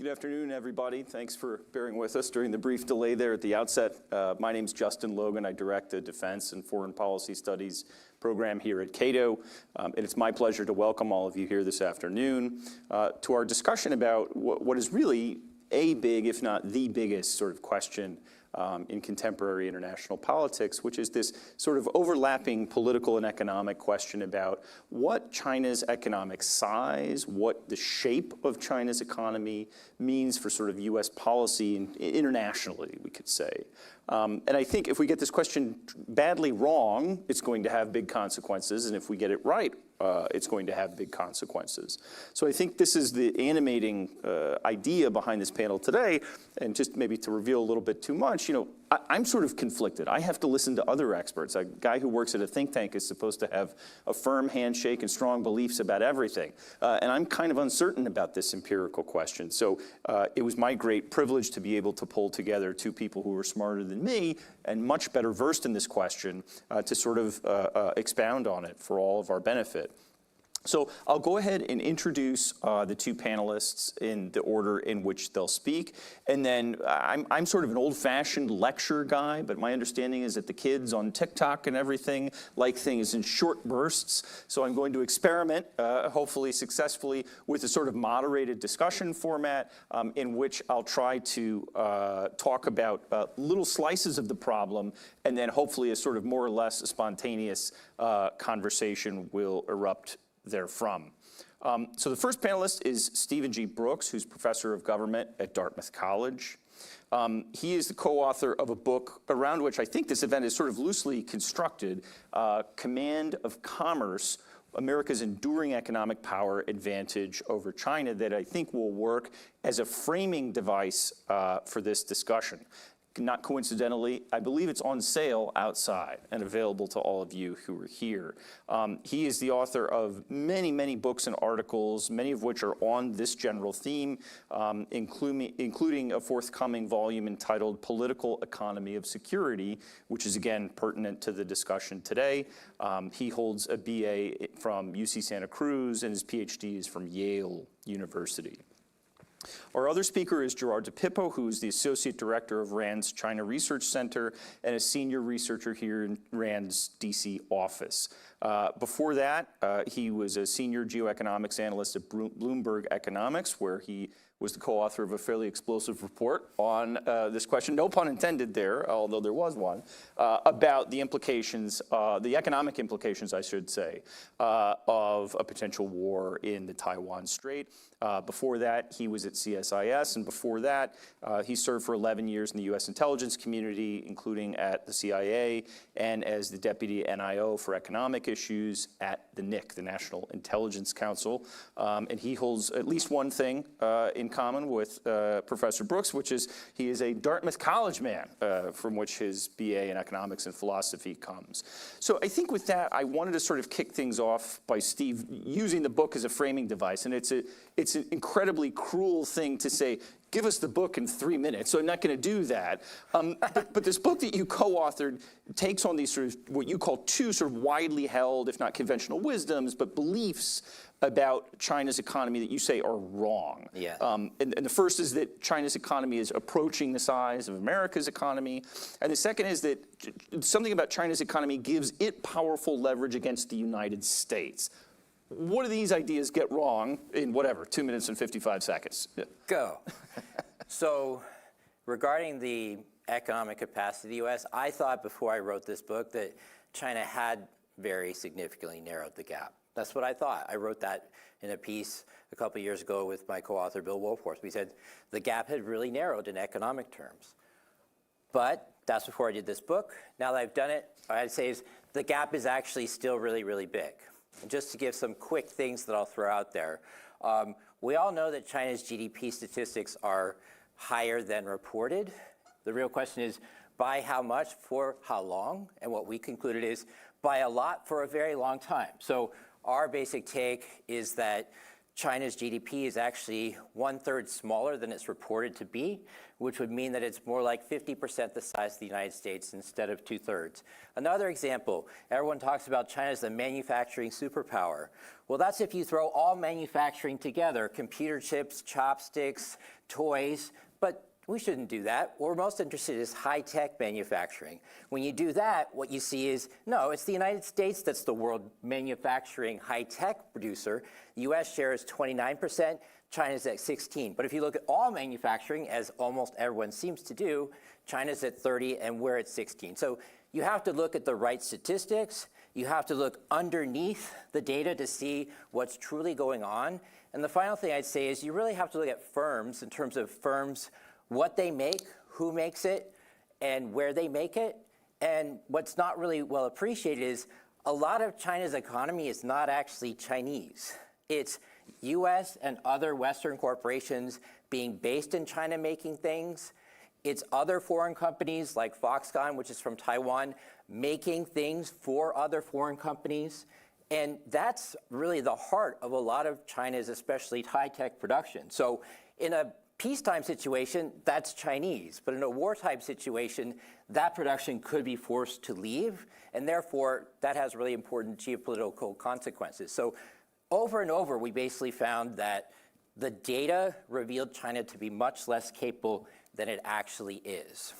Good afternoon, everybody. Thanks for bearing with us during the brief delay there at the outset. My name's Justin Logan. I direct the Defense and Foreign Policy Studies program here at Cato. And it's my pleasure to welcome all of you here this afternoon to our discussion about what is really a big, if not the biggest sort of question in contemporary international politics, which is this sort of overlapping political and economic question about what China's economic size, what the shape of China's economy means for sort of US policy internationally, we could say. And I think if we get this question badly wrong, it's going to have big consequences. And if we get it right, it's going to have big consequences. So I think this is the animating idea behind this panel today. And just maybe to reveal a little bit too much, I'm sort of conflicted. I have to listen to other experts. A guy who works at a think tank is supposed to have a firm handshake and strong beliefs about everything. And I'm kind of uncertain about this empirical question. So it was my great privilege to be able to pull together two people who were smarter than me and much better versed in this question to sort of expound on it for all of our benefit. So I'll go ahead and introduce the two panelists in the order in which they'll speak. And then I'm sort of an old-fashioned lecture guy, but my understanding is that the kids on TikTok and everything like things in short bursts. So I'm going to experiment, hopefully successfully, with a sort of moderated discussion format in which I'll try to talk about little slices of the problem, and then hopefully a sort of more or less spontaneous conversation will erupt therefrom. So the first panelist is Stephen G. Brooks, who's professor of government at Dartmouth College. He is the co-author of a book around which I think this event is sort of loosely constructed, Command of Commerce, America's Enduring Economic Power Advantage over China, that I think will work as a framing device for this discussion. Not coincidentally, I believe it's on sale outside and available to all of you who are here. He is the author of many, many books and articles, many of which are on this general theme, including a forthcoming volume entitled Political Economy of Security, which is again pertinent to the discussion today. He holds a BA from UC Santa Cruz and his PhD is from Yale University. Our other speaker is Gerard DePippo, who is the Associate Director of RAND's China Research Center and a senior researcher here in RAND's DC office. Before that, he was a senior geoeconomics analyst at Bloomberg Economics, where he was the co-author of a fairly explosive report on this question, no pun intended there, although there was one, about the implications, the economic implications, I should say, of a potential war in the Taiwan Strait. Before that, he was at CSIS, and before that, he served for 11 years in the U.S. intelligence community, including at the CIA, and as the deputy NIO for economic issues at the NIC, the National Intelligence Council. And he holds at least one thing in common with Professor Brooks, which is he is a Dartmouth College man, from which his BA in economics and philosophy comes. So I think with that, I wanted to sort of kick things off by Steve using the book as a framing device. And it's an incredibly cruel thing to say, give us the book in 3 minutes. So I'm not going to do that. But this book that you co-authored takes on these sort of what you call two sort of widely held, if not conventional wisdoms, but beliefs about China's economy that you say are wrong. Yeah. And the first is that China's economy is approaching the size of America's economy. And the second is that something about China's economy gives it powerful leverage against the United States. What do these ideas get wrong in whatever, 2 minutes and 55 seconds? Go. So regarding the economic capacity of the U.S., I thought before I wrote this book that China had very significantly narrowed the gap. That's what I thought. I wrote that in a piece a couple of years ago with my co-author, Bill Wolfhorst. We said the gap had really narrowed in economic terms. But that's before I did this book. Now that I've done it, what I'd say is the gap is actually still really, really big. And just to give some quick things that I'll throw out there, we all know that China's GDP statistics are higher than reported. The real question is by how much for how long? And what we concluded is by a lot for a very long time. So our basic take is that China's GDP is actually 1/3 smaller than it's reported to be, which would mean that it's more like 50% the size of the United States instead of 2/3. Another example, everyone talks about China as a manufacturing superpower. Well, that's if you throw all manufacturing together, computer chips, chopsticks, toys, but we shouldn't do that. What we're most interested in is high-tech manufacturing. When you do that, what you see is, no, it's the United States that's the world manufacturing high-tech producer. The U.S. share is 29%, China's at 16%. But if you look at all manufacturing, as almost everyone seems to do, China's at 30% and we're at 16%. So you have to look at the right statistics. You have to look underneath the data to see what's truly going on. And the final thing I'd say is you really have to look at firms in terms of firms, what they make, who makes it, and where they make it. And what's not really well appreciated is a lot of China's economy is not actually Chinese. It's US and other Western corporations being based in China making things, It's other foreign companies like Foxconn, which is from Taiwan, making things for other foreign companies. And that's really the heart of a lot of China's, especially high-tech production. So in a peacetime situation, that's Chinese. But in a wartime situation, that production could be forced to leave. And therefore, that has really important geopolitical consequences. So over and over, we basically found that the data revealed China to be much less capable than it actually is.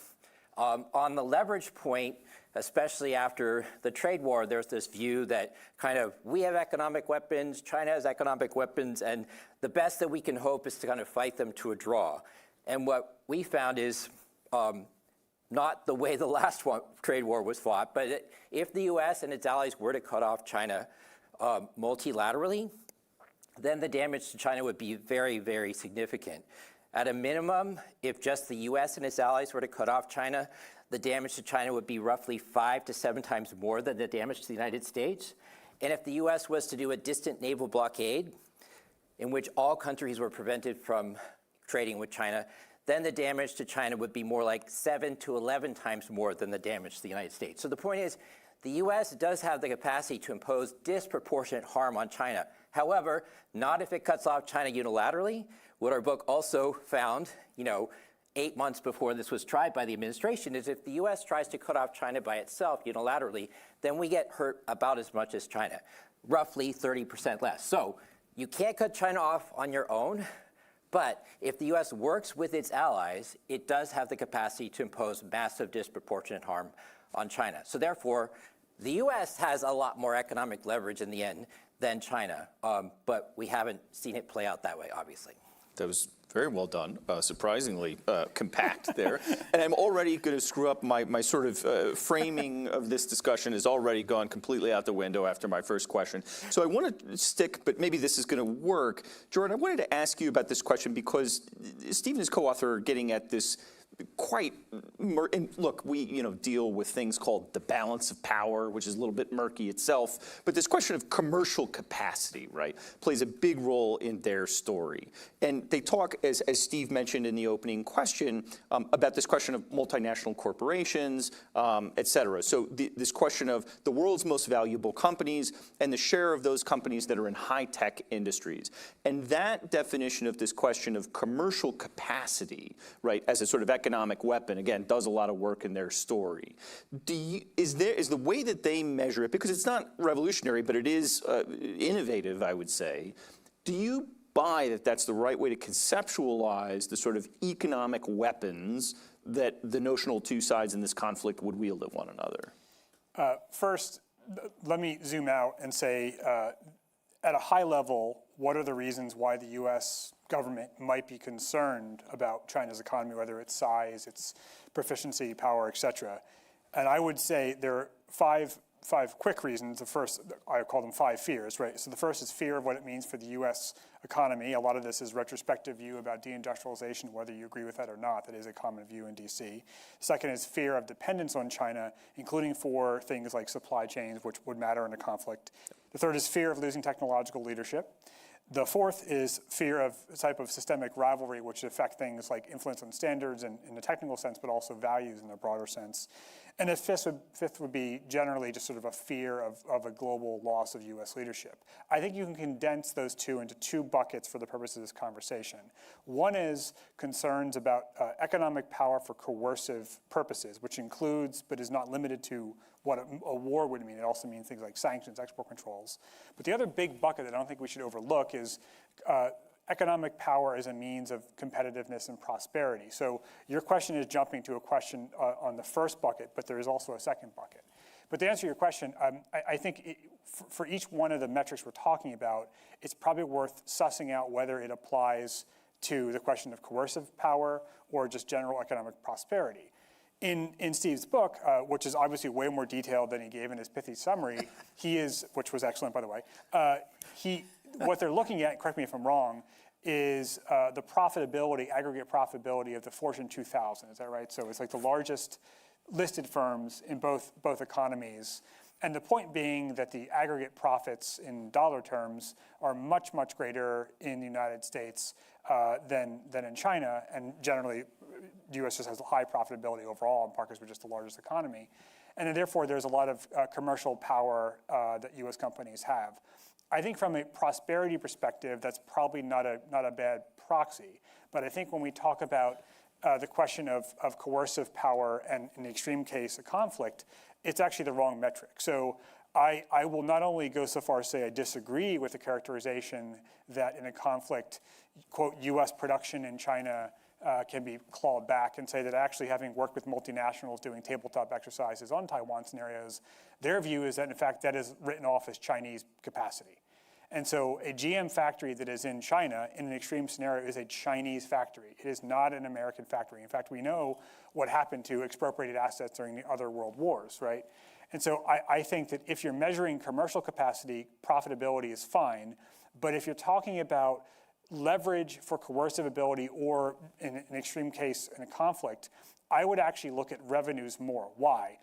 On the leverage point, especially after the trade war, there's this view that kind of we have economic weapons, China has economic weapons, and the best that we can hope is to kind of fight them to a draw. And what we found is not the way the last trade war was fought, but if the US and its allies were to cut off China multilaterally, then the damage to China would be very, very significant. At a minimum, if just the US and its allies were to cut off China, the damage to China would be roughly 5 to 7 times more than the damage to the United States. And if the US was to do a distant naval blockade, in which all countries were prevented from trading with China, then the damage to China would be more like 7 to 11 times more than the damage to the United States. So the point is, the US does have the capacity to impose disproportionate harm on China. However, not if it cuts off China unilaterally. What our book also found, 8 months before this was tried by the administration, is if the US tries to cut off China by itself unilaterally, then we get hurt about as much as China, roughly 30% less. So you can't cut China off on your own, but if the US works with its allies, it does have the capacity to impose massive disproportionate harm on China. So therefore, the US has a lot more economic leverage in the end than China, but we haven't seen it play out that way, obviously. That was very well done, surprisingly compact there. And I'm already going to screw up my sort of framing of this discussion has already gone completely out the window after my first question. So I want to stick, but maybe this is going to work. Jordan, I wanted to ask you about this question because Steve and his co-author are getting at this quite, and look, we deal with things called the balance of power, which is a little bit murky itself, but this question of commercial capacity, right, plays a big role in their story. And they talk, as Steve mentioned in the opening question, about this question of multinational corporations, et cetera. So this question of the world's most valuable companies and the share of those companies that are in high-tech industries. And that definition of this question of commercial capacity, right, as a sort of economic weapon, again, does a lot of work in their story. Is the way that they measure it, because it's not revolutionary, but it is innovative, I would say, do you buy that that's the right way to conceptualize the sort of economic weapons that the notional two sides in this conflict would wield at one another? First, let me zoom out and say, at a high level, what are the reasons why the U.S. government might be concerned about China's economy, whether its size, its proficiency, power, et cetera? And I would say there are five quick reasons. The first, I call them 5 fears, right? So the first is fear of what it means for the U.S. economy. A lot of this is retrospective view about deindustrialization, whether you agree with that or not. That is a common view in D.C. Second is fear of dependence on China, including for things like supply chains, which would matter in a conflict. The third is fear of losing technological leadership. The fourth is fear of a type of systemic rivalry, which affect things like influence on standards in the technical sense, but also values in a broader sense. And the fifth would be generally just sort of a fear of a global loss of U.S. leadership. I think you can condense those two into 2 buckets for the purpose of this conversation. One is concerns about economic power for coercive purposes, which includes, but is not limited to, what a war would mean. It also means things like sanctions, export controls. But the other big bucket that I don't think we should overlook is economic power as a means of competitiveness and prosperity. So your question is jumping to a question on the first bucket, but there is also a second bucket. But to answer your question, I think for each one of the metrics we're talking about, it's probably worth sussing out whether it applies to the question of coercive power or just general economic prosperity. In Steve's book, which is obviously way more detailed than he gave in his pithy summary, which was excellent, by the way, what they're looking at, correct me if I'm wrong, is the profitability, aggregate profitability of the Fortune 2000. Is that right? So it's like the largest listed firms in both economies. And the point being that the aggregate profits in dollar terms are much, much greater in the United States than in China. And generally, the U.S. just has high profitability overall, in part because we're just the largest economy. And then therefore, there's a lot of commercial power that U.S. companies have. I think from a prosperity perspective, that's probably not a bad proxy. But I think when we talk about the question of coercive power and, in the extreme case, a conflict, it's actually the wrong metric. So I will not only go so far as say I disagree with the characterization that in a conflict, quote, U.S. production in China can be clawed back, and say that actually having worked with multinationals doing tabletop exercises on Taiwan scenarios, their view is that in fact that is written off as Chinese capacity. And so a GM factory that is in China in an extreme scenario is a Chinese factory. It is not an American factory. In fact, we know what happened to expropriated assets during the other world wars, right? And so I think that if you're measuring commercial capacity, profitability is fine. But if you're talking about leverage for coercive ability or in an extreme case in a conflict, I would actually look at revenues more. Why?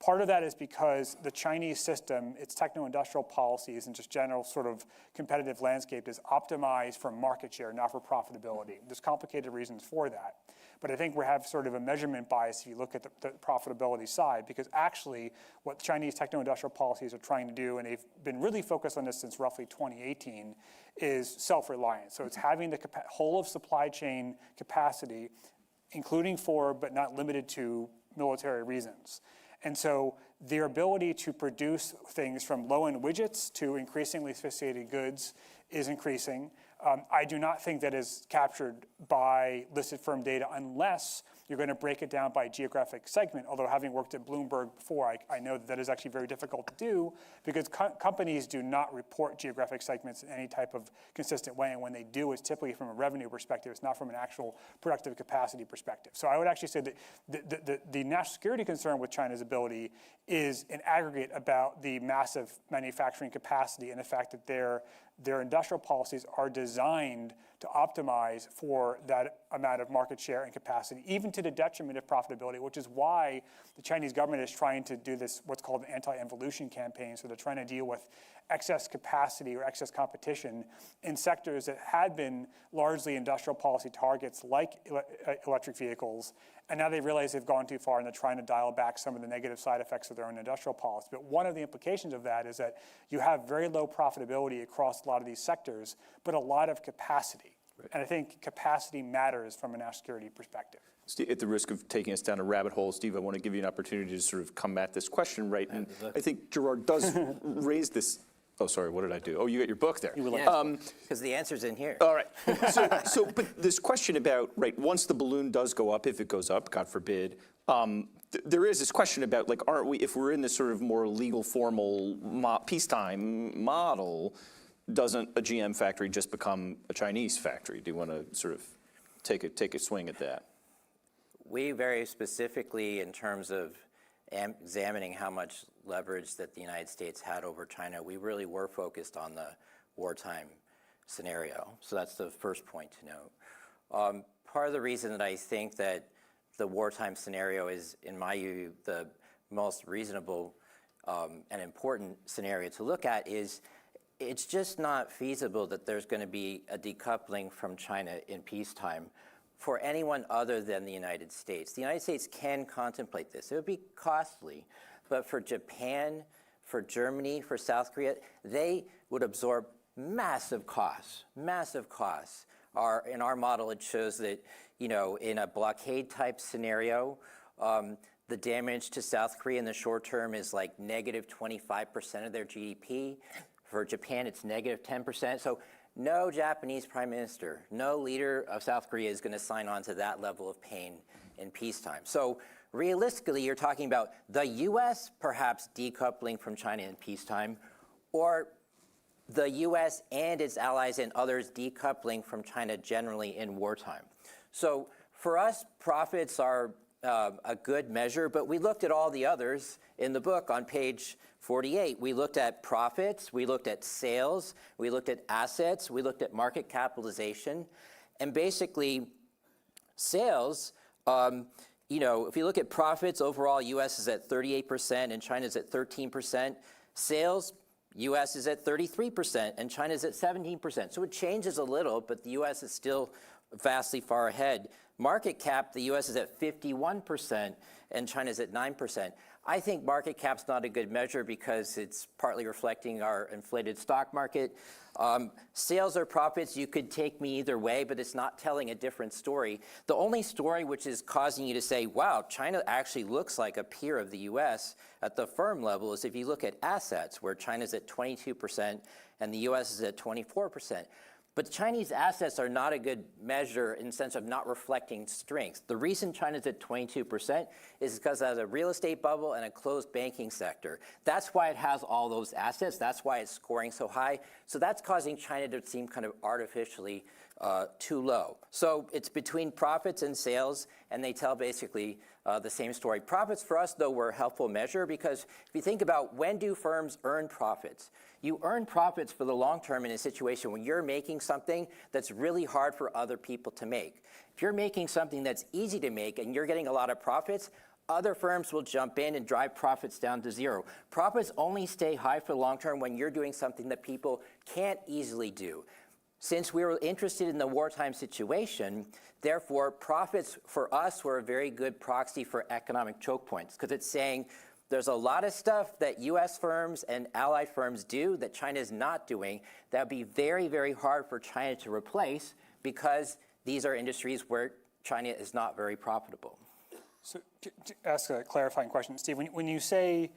Part of that is because the Chinese system, its techno-industrial policies and just general sort of competitive landscape is optimized for market share, not for profitability. There's complicated reasons for that. But I think we have sort of a measurement bias if you look at the profitability side, because actually what Chinese techno-industrial policies are trying to do, and they've been really focused on this since roughly 2018, is self-reliance. So it's having the whole of supply chain capacity, including for, but not limited to, military reasons. And so their ability to produce things from low-end widgets to increasingly sophisticated goods is increasing. I do not think that is captured by listed firm data unless you're going to break it down by geographic segment, although having worked at Bloomberg before, I know that is actually very difficult to do because companies do not report geographic segments in any type of consistent way, and when they do, it's typically from a revenue perspective. It's not from an actual productive capacity perspective. So I would actually say that the national security concern with China's ability is in aggregate about the massive manufacturing capacity and the fact that their industrial policies are designed to optimize for that amount of market share and capacity, even to the detriment of profitability, which is why the Chinese government is trying to do this, what's called an anti-involution campaign. So they're trying to deal with excess capacity or excess competition in sectors that had been largely industrial policy targets like electric vehicles. And now they realize they've gone too far and they're trying to dial back some of the negative side effects of their own industrial policy. But one of the implications of that is that you have very low profitability across a lot of these sectors, but a lot of capacity. Right. And I think capacity matters from a national security perspective. Steve, at the risk of taking us down a rabbit hole, Steve, I want to give you an opportunity to sort of combat this question, right? And I think Gerard does raise this. Oh, sorry, what did I do? Oh, you got your book there. Because the answer's in here. All right. But this question about, right, once the balloon does go up, if it goes up, God forbid, there is this question about, like, aren't we, if we're in this sort of more legal, formal peacetime model, doesn't a GM factory just become a Chinese factory? Do you want to sort of take a swing at that? We very specifically, in terms of examining how much leverage that the United States had over China, we really were focused on the wartime scenario. So that's the first point to note. Part of the reason that I think that the wartime scenario is, in my view, the most reasonable and important scenario to look at is it's just not feasible that there's going to be a decoupling from China in peacetime for anyone other than the United States. The United States can contemplate this. It would be costly, but for Japan, for Germany, for South Korea, they would absorb massive costs, massive costs. In our model, it shows that, you know, in a blockade type scenario, the damage to South Korea in the short term is like negative 25% of their GDP. For Japan, it's negative 10%. So no Japanese prime minister, no leader of South Korea is going to sign on to that level of pain in peacetime. So realistically, you're talking about the U.S. perhaps decoupling from China in peacetime, or the U.S. and its allies and others decoupling from China generally in wartime. So for us, profits are a good measure, but we looked at all the others in the book on page 48. We looked at profits, we looked at sales, we looked at assets, we looked at market capitalization, and basically sales if you look at profits, overall, U.S. is at 38% and China is at 13%. Sales, U.S. is at 33% and China is at 17%. So it changes a little, but the U.S. is still vastly far ahead. Market cap, the U.S. is at 51% and China is at 9%. I think market cap's not a good measure because it's partly reflecting our inflated stock market. Sales or profits, you could take me either way, but it's not telling a different story. The only story which is causing you to say, wow, China actually looks like a peer of the U.S. at the firm level is if you look at assets, where China's at 22% and the U.S. is at 24%. But Chinese assets are not a good measure in the sense of not reflecting strength. The reason China's at 22% is because it has a real estate bubble and a closed banking sector. That's why it has all those assets. That's why it's scoring so high. So that's causing China to seem kind of artificially too low. So it's between profits and sales, and they tell basically the same story. Profits for us, though, were a helpful measure because if you think about when do firms earn profits, you earn profits for the long term in a situation when you're making something that's really hard for other people to make. If you're making something that's easy to make and you're getting a lot of profits, other firms will jump in and drive profits down to zero. Profits only stay high for the long term when you're doing something that people can't easily do. Since we were interested in the wartime situation, therefore, profits for us were a very good proxy for economic choke points because it's saying there's a lot of stuff that U.S. firms and allied firms do that China is not doing that would be very, very hard for China to replace because these are industries where China is not very profitable. So to ask a clarifying question, Steve, when you say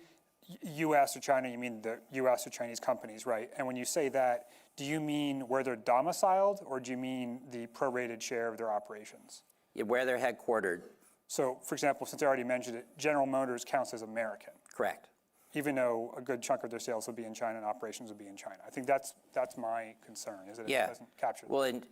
U.S. or China, you mean the U.S. or Chinese companies, right? And when you say that, do you mean where they're domiciled or do you mean the prorated share of their operations? Yeah, where they're headquartered. So, for example, since I already mentioned it, General Motors counts as American. Correct. Even though a good chunk of their sales will be in China and operations will be in China. I think that's my concern, is that it doesn't capture that. Well, and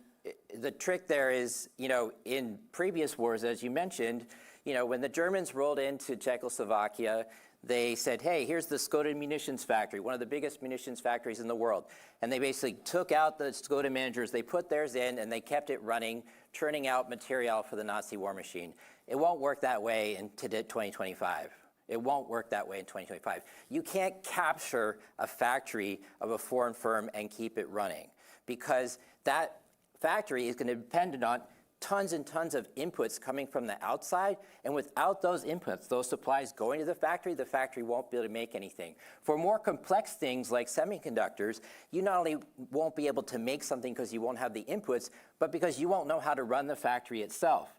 the trick there is, in previous wars, as you mentioned, when the Germans rolled into Czechoslovakia, they said, hey, here's the Skoda munitions factory, one of the biggest munitions factories in the world. And they basically took out the Skoda managers, they put theirs in, and they kept it running, churning out material for the Nazi war machine. It won't work that way in 2025. It won't work that way in 2025. You can't capture a factory of a foreign firm and keep it running because that factory is going to depend on tons and tons of inputs coming from the outside, and without those inputs, those supplies going to the factory won't be able to make anything. For more complex things like semiconductors, you not only won't be able to make something because you won't have the inputs, but because you won't know how to run the factory itself.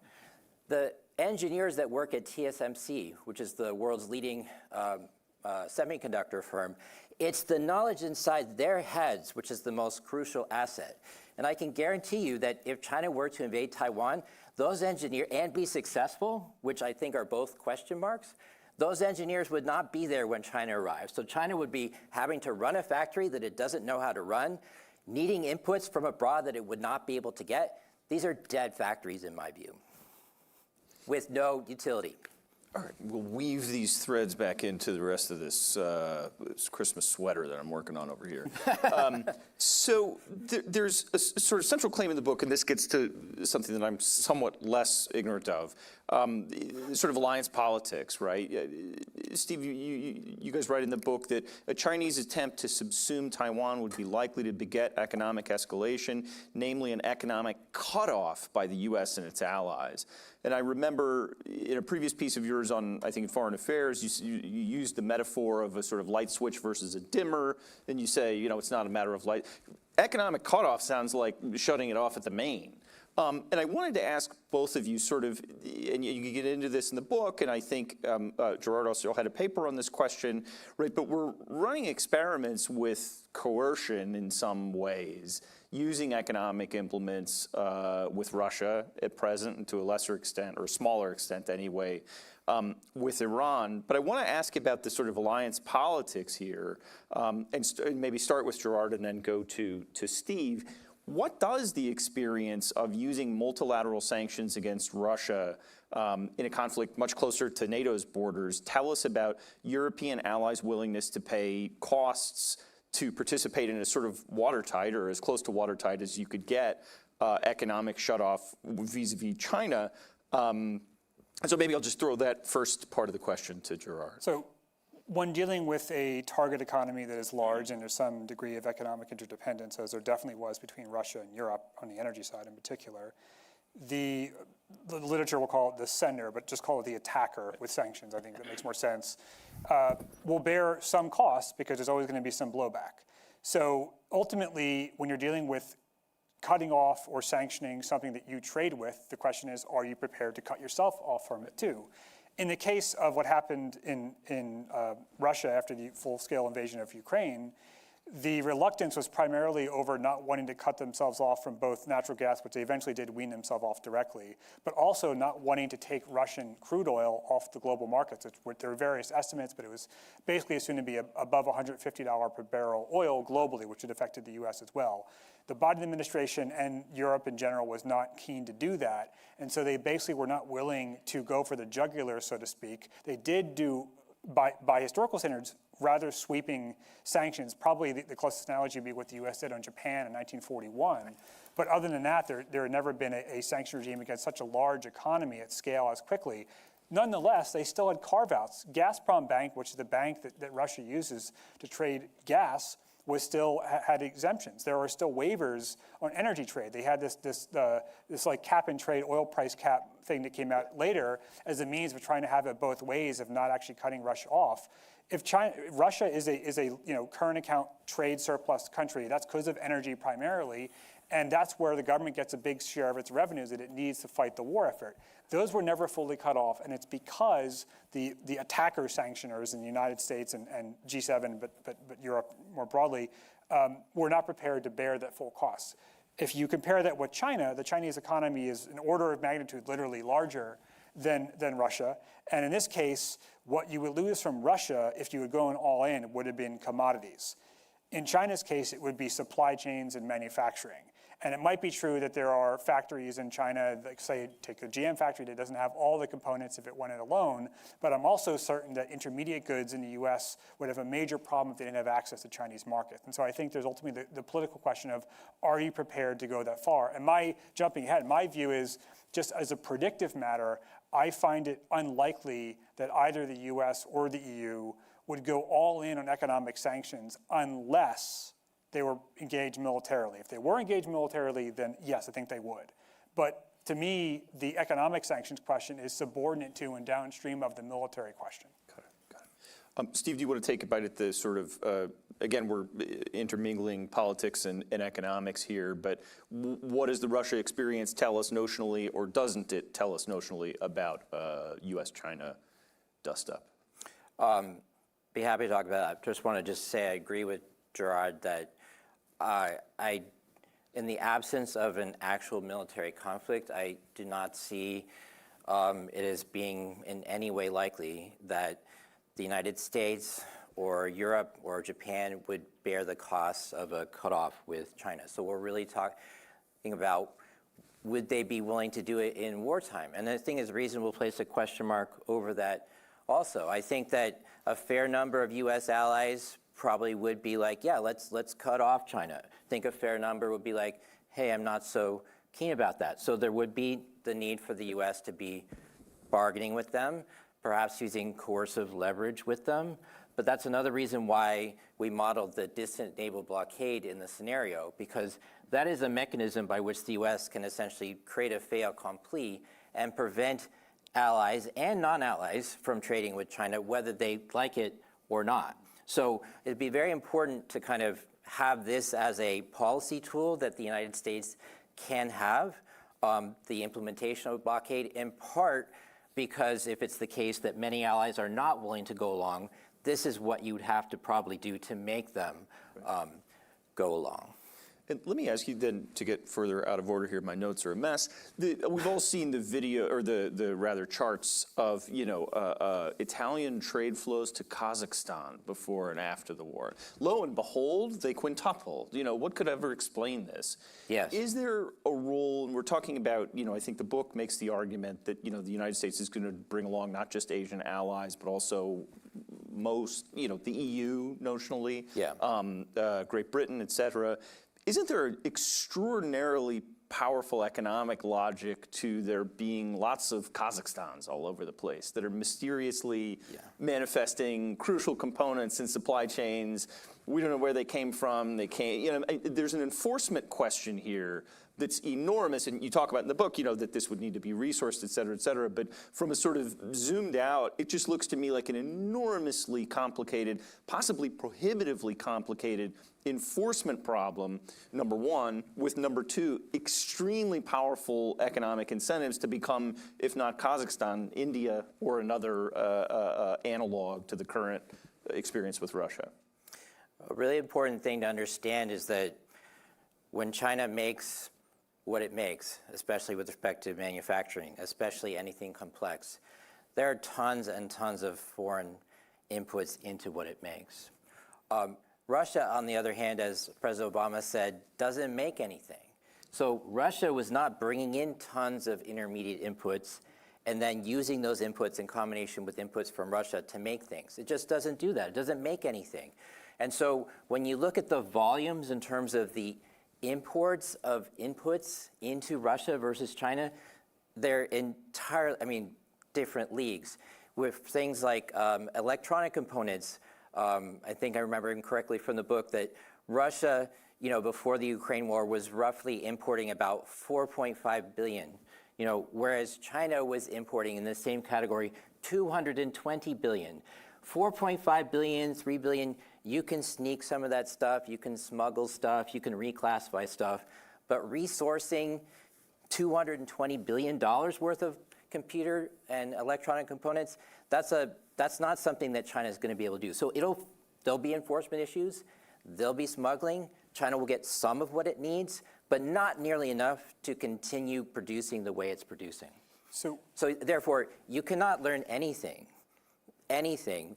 The engineers that work at TSMC, which is the world's leading semiconductor firm, it's the knowledge inside their heads which is the most crucial asset. And I can guarantee you that if China were to invade Taiwan, those engineers, and be successful, which I think are both question marks, those engineers would not be there when China arrives. So China would be having to run a factory that it doesn't know how to run, needing inputs from abroad that it would not be able to get. These are dead factories in my view, with no utility. All right, we'll weave these threads back into the rest of this Christmas sweater that I'm working on over here. So there's a sort of central claim in the book, and this gets to something that I'm somewhat less ignorant of, sort of alliance politics, right? Steve, you guys write in the book that a Chinese attempt to subsume Taiwan would be likely to beget economic escalation, namely an economic cutoff by the U.S. and its allies. And I remember in a previous piece of yours on, I think, in Foreign Affairs, you used the metaphor of a sort of light switch versus a dimmer, and you say, it's not a matter of light. Economic cutoff sounds like shutting it off at the main. And I wanted to ask both of you sort of, and you get into this in the book, and I think Gerard also had a paper on this question, right? But we're running experiments with coercion in some ways, using economic implements with Russia at present, and to a lesser extent, or a smaller extent anyway, with Iran. But I want to ask about the sort of alliance politics here, and maybe start with Gerard and then go to Steve. What does the experience of using multilateral sanctions against Russia in a conflict much closer to NATO's borders tell us about European allies' willingness to pay costs to participate in a sort of watertight, or as close to watertight as you could get, economic shutoff vis-a-vis China? So maybe I'll just throw that first part of the question to Gerard. So when dealing with a target economy that is large and there's some degree of economic interdependence, as there definitely was between Russia and Europe on the energy side in particular, the literature will call it the sender, but just call it the attacker with sanctions. I think that makes more sense. Will bear some costs because there's always going to be some blowback. So ultimately, when you're dealing with cutting off or sanctioning something that you trade with, the question is, are you prepared to cut yourself off from it too? In the case of what happened in Russia after the full-scale invasion of Ukraine, the reluctance was primarily over not wanting to cut themselves off from both natural gas, which they eventually did wean themselves off directly, but also not wanting to take Russian crude oil off the global markets. There were various estimates, but it was basically assumed to be above $150 per barrel oil globally, which had affected the US as well. The Biden administration and Europe in general was not keen to do that, and so they basically were not willing to go for the jugular, so to speak. They did do, by historical standards, rather sweeping sanctions. Probably the closest analogy would be what the U.S. did on Japan in 1941. But other than that, there had never been a sanction regime against such a large economy at scale as quickly. Nonetheless, they still had carve-outs. Gazprom Bank, which is the bank that Russia uses to trade gas, had exemptions. There are still waivers on energy trade. They had this like cap and trade oil price cap thing that came out later as a means of trying to have it both ways of not actually cutting Russia off. If Russia is a current account trade surplus country, that's because of energy primarily, and that's where the government gets a big share of its revenues that it needs to fight the war effort. Those were never fully cut off, and it's because the attacker sanctioners in the United States and G7, but Europe more broadly, were not prepared to bear that full cost. If you compare that with China, the Chinese economy is an order of magnitude literally larger than Russia. And in this case, what you would lose from Russia if you were going all in would have been commodities. In China's case, it would be supply chains and manufacturing. And it might be true that there are factories in China, like say, take the GM factory that doesn't have all the components if it went it alone, but I'm also certain that intermediate goods in the US would have a major problem if they didn't have access to Chinese markets. And so I think there's ultimately the political question of, are you prepared to go that far? And jumping ahead, my view is, just as a predictive matter, I find it unlikely that either the US or the EU would go all in on economic sanctions unless they were engaged militarily. If they were engaged militarily, then yes, I think they would. But to me, the economic sanctions question is subordinate to and downstream of the military question. Got it. Steve, do you want to take a bite at the sort of, again, we're intermingling politics and economics here, but what does the Russia experience tell us notionally, or doesn't it tell us notionally about US-China dust-up? Be happy to talk about that. Just want to say I agree with Gerard that in the absence of an actual military conflict, I do not see it as being in any way likely that the United States or Europe or Japan would bear the costs of a cutoff with China. So we're really talking about, would they be willing to do it in wartime? And I think it's reasonable to place a question mark over that also. I think that a fair number of US allies probably would be like, yeah, let's cut off China. I think a fair number would be like, hey, I'm not so keen about that. So there would be the need for the US to be bargaining with them, perhaps using coercive leverage with them. But that's another reason why we modeled the distant naval blockade in the scenario, because that is a mechanism by which the US can essentially create a fait accompli and prevent allies and non-allies from trading with China, whether they like it or not. So it'd be very important to kind of have this as a policy tool that the United States can have, the implementation of a blockade, in part because if it's the case that many allies are not willing to go along, this is what you would have to probably do to make them go along. And let me ask you then, to get further out of order here, my notes are a mess. We've all seen the video, or the rather charts of, Italian trade flows to Kazakhstan before and after the war. Lo and behold, they quintupled. What could ever explain this? Yes. Is there a role, and we're talking about, I think the book makes the argument that, the United States is going to bring along not just Asian allies, but also the EU notionally, yeah. Great Britain, et cetera. Isn't there an extraordinarily powerful economic logic to there being lots of Kazakhstans all over the place that are mysteriously manifesting crucial components in supply chains. We don't know where they came from. There's an enforcement question here that's enormous, and you talk about in the book, that this would need to be resourced, et cetera, but from a sort of zoomed out, it just looks to me like an enormously complicated, possibly prohibitively complicated enforcement problem, number one, with number two, extremely powerful economic incentives to become, if not Kazakhstan, India, or another analog to the current experience with Russia. A really important thing to understand is that when China makes what it makes, especially with respect to manufacturing, especially anything complex, there are tons and tons of foreign inputs into what it makes. Russia, on the other hand, as President Obama said, doesn't make anything. So Russia was not bringing in tons of intermediate inputs and then using those inputs in combination with inputs from Russia to make things. It just doesn't do that. It doesn't make anything. And so when you look at the volumes in terms of the imports of inputs into Russia versus China, they're entirely, different leagues. With things like electronic components, I think I remember incorrectly from the book that Russia, before the Ukraine war, was roughly importing about 4.5 billion, whereas China was importing in the same category 220 billion. 4.5 billion, 3 billion, you can sneak some of that stuff, you can smuggle stuff, you can reclassify stuff, but resourcing $220 billion worth of computer and electronic components, that's not something that China is going to be able to do. So there'll be enforcement issues, there'll be smuggling, China will get some of what it needs, but not nearly enough to continue producing the way it's producing. So therefore, you cannot learn anything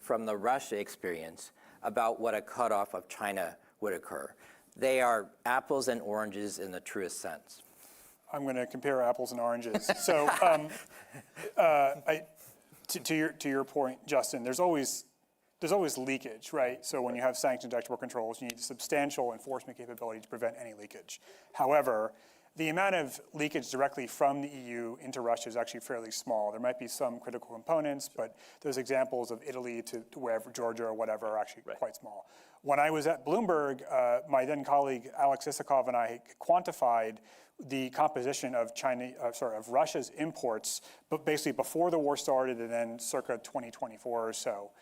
from the Russia experience about what a cutoff of China would occur. They are apples and oranges in the truest sense. I'm going to compare apples and oranges. So to your point, Justin, there's always leakage, right? So when you have sanctions and export controls, you need substantial enforcement capability to prevent any leakage. However, the amount of leakage directly from the EU into Russia is actually fairly small. There might be some critical components, but those examples of Italy to wherever, Georgia or whatever, are actually quite small. When I was at Bloomberg, my then colleague Alex Isakov and I quantified the composition of Russia's imports, but basically before the war started and then circa 2024 or so.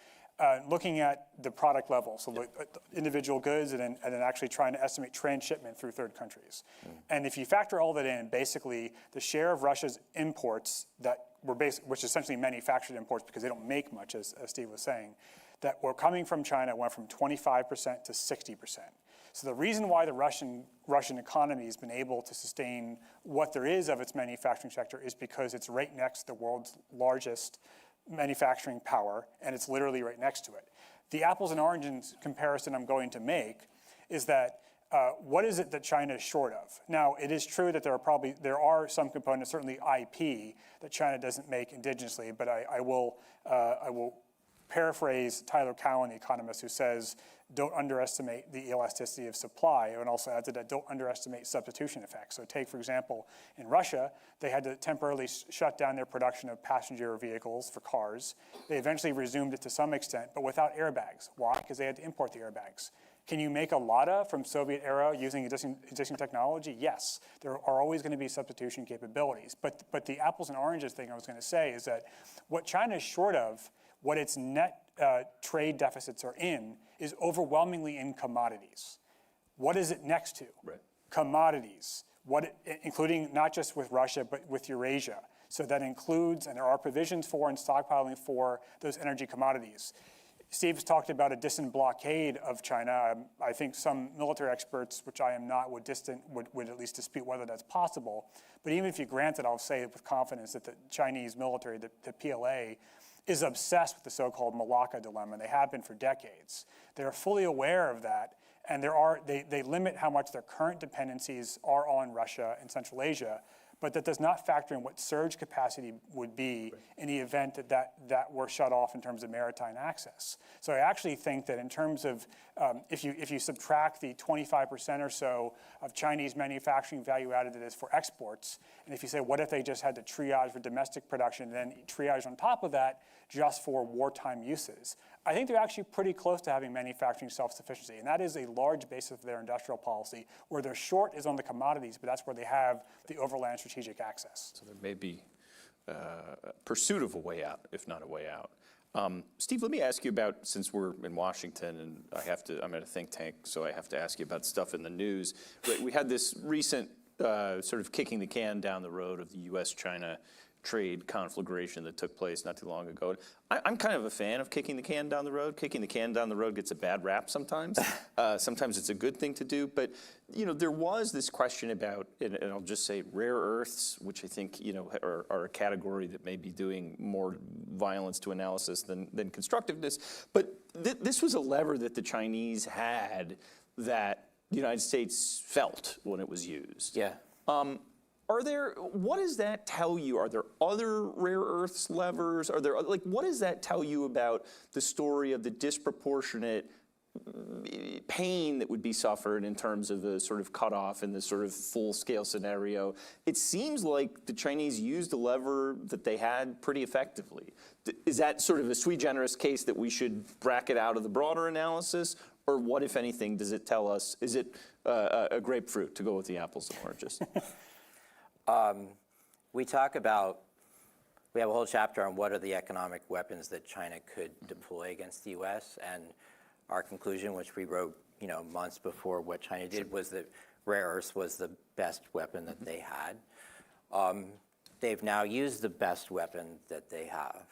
Looking at the product level, so individual goods, and then actually trying to estimate transshipment through third countries. And if you factor all that in, basically the share of Russia's imports that were which is essentially manufactured imports because they don't make much, as Steve was saying, that were coming from China went from 25% to 60%. So the reason why the Russian economy has been able to sustain what there is of its manufacturing sector is because it's right next to the world's largest manufacturing power, and it's literally right next to it. The apples and oranges comparison I'm going to make is that what is it that China is short of? Now, it is true that there are some components, certainly IP, that China doesn't make indigenously, but I will paraphrase Tyler Cowen, the economist, who says, don't underestimate the elasticity of supply, and also add to that, don't underestimate substitution effects. So take, for example, in Russia, they had to temporarily shut down their production of passenger vehicles for cars. They eventually resumed it to some extent, but without airbags. Why? Because they had to import the airbags. Can you make a Lada from Soviet era using existing technology? Yes. There are always going to be substitution capabilities. But the apples and oranges thing I was going to say is that what China is short of, what its net trade deficits are in, is overwhelmingly in commodities. What is it next to? Right. Commodities, including not just with Russia, but with Eurasia. So that includes, and there are provisions for and stockpiling for those energy commodities. Steve's talked about a distant blockade of China. I think some military experts, which I am not, would at least dispute whether that's possible. But even if you grant it, I'll say with confidence that the Chinese military, the PLA, is obsessed with the so-called Malacca dilemma. They have been for decades. They're fully aware of that, and they limit how much their current dependencies are on Russia and Central Asia. but that does not factor in what surge capacity would be in the event that were shut off in terms of maritime access. So I actually think that in terms of, if you subtract the 25% or so of Chinese manufacturing value added that is for exports, and if you say, what if they just had to triage for domestic production, and then triage on top of that just for wartime uses? I think they're actually pretty close to having manufacturing self-sufficiency, and that is a large basis of their industrial policy. Where they're short is on the commodities, but that's where they have the overland strategitic access. So there may be pursuit of a way out, if not a way out. Steve, let me ask you about, since we're in Washington and I'm at a think tank, so I have to ask you about stuff in the news. We had this recent sort of kicking the can down the road of the U.S.-China trade conflagration that took place not too long ago. I'm kind of a fan of kicking the can down the road. Kicking the can down the road gets a bad rap sometimes. Sometimes it's a good thing to do. But, there was this question about, and I'll just say rare earths, which I think, are a category that may be doing more violence to analysis than constructiveness. But this was a lever that the Chinese had that the United States felt when it was used. Yeah. What does that tell you? Are there other rare earths levers? What does that tell you about the story of the disproportionate pain that would be suffered in terms of the sort of cutoff in this sort of full-scale scenario? It seems like the Chinese used a lever that they had pretty effectively. Is that sort of a sui generis case that we should bracket out of the broader analysis? Or what, if anything, does it tell us? Is it a grapefruit, to go with the apples and oranges? We have a whole chapter on what are the economic weapons that China could deploy against the U.S. And our conclusion, which we wrote, months before what China did, was that rare earths was the best weapon that they had. They've now used the best weapon that they have,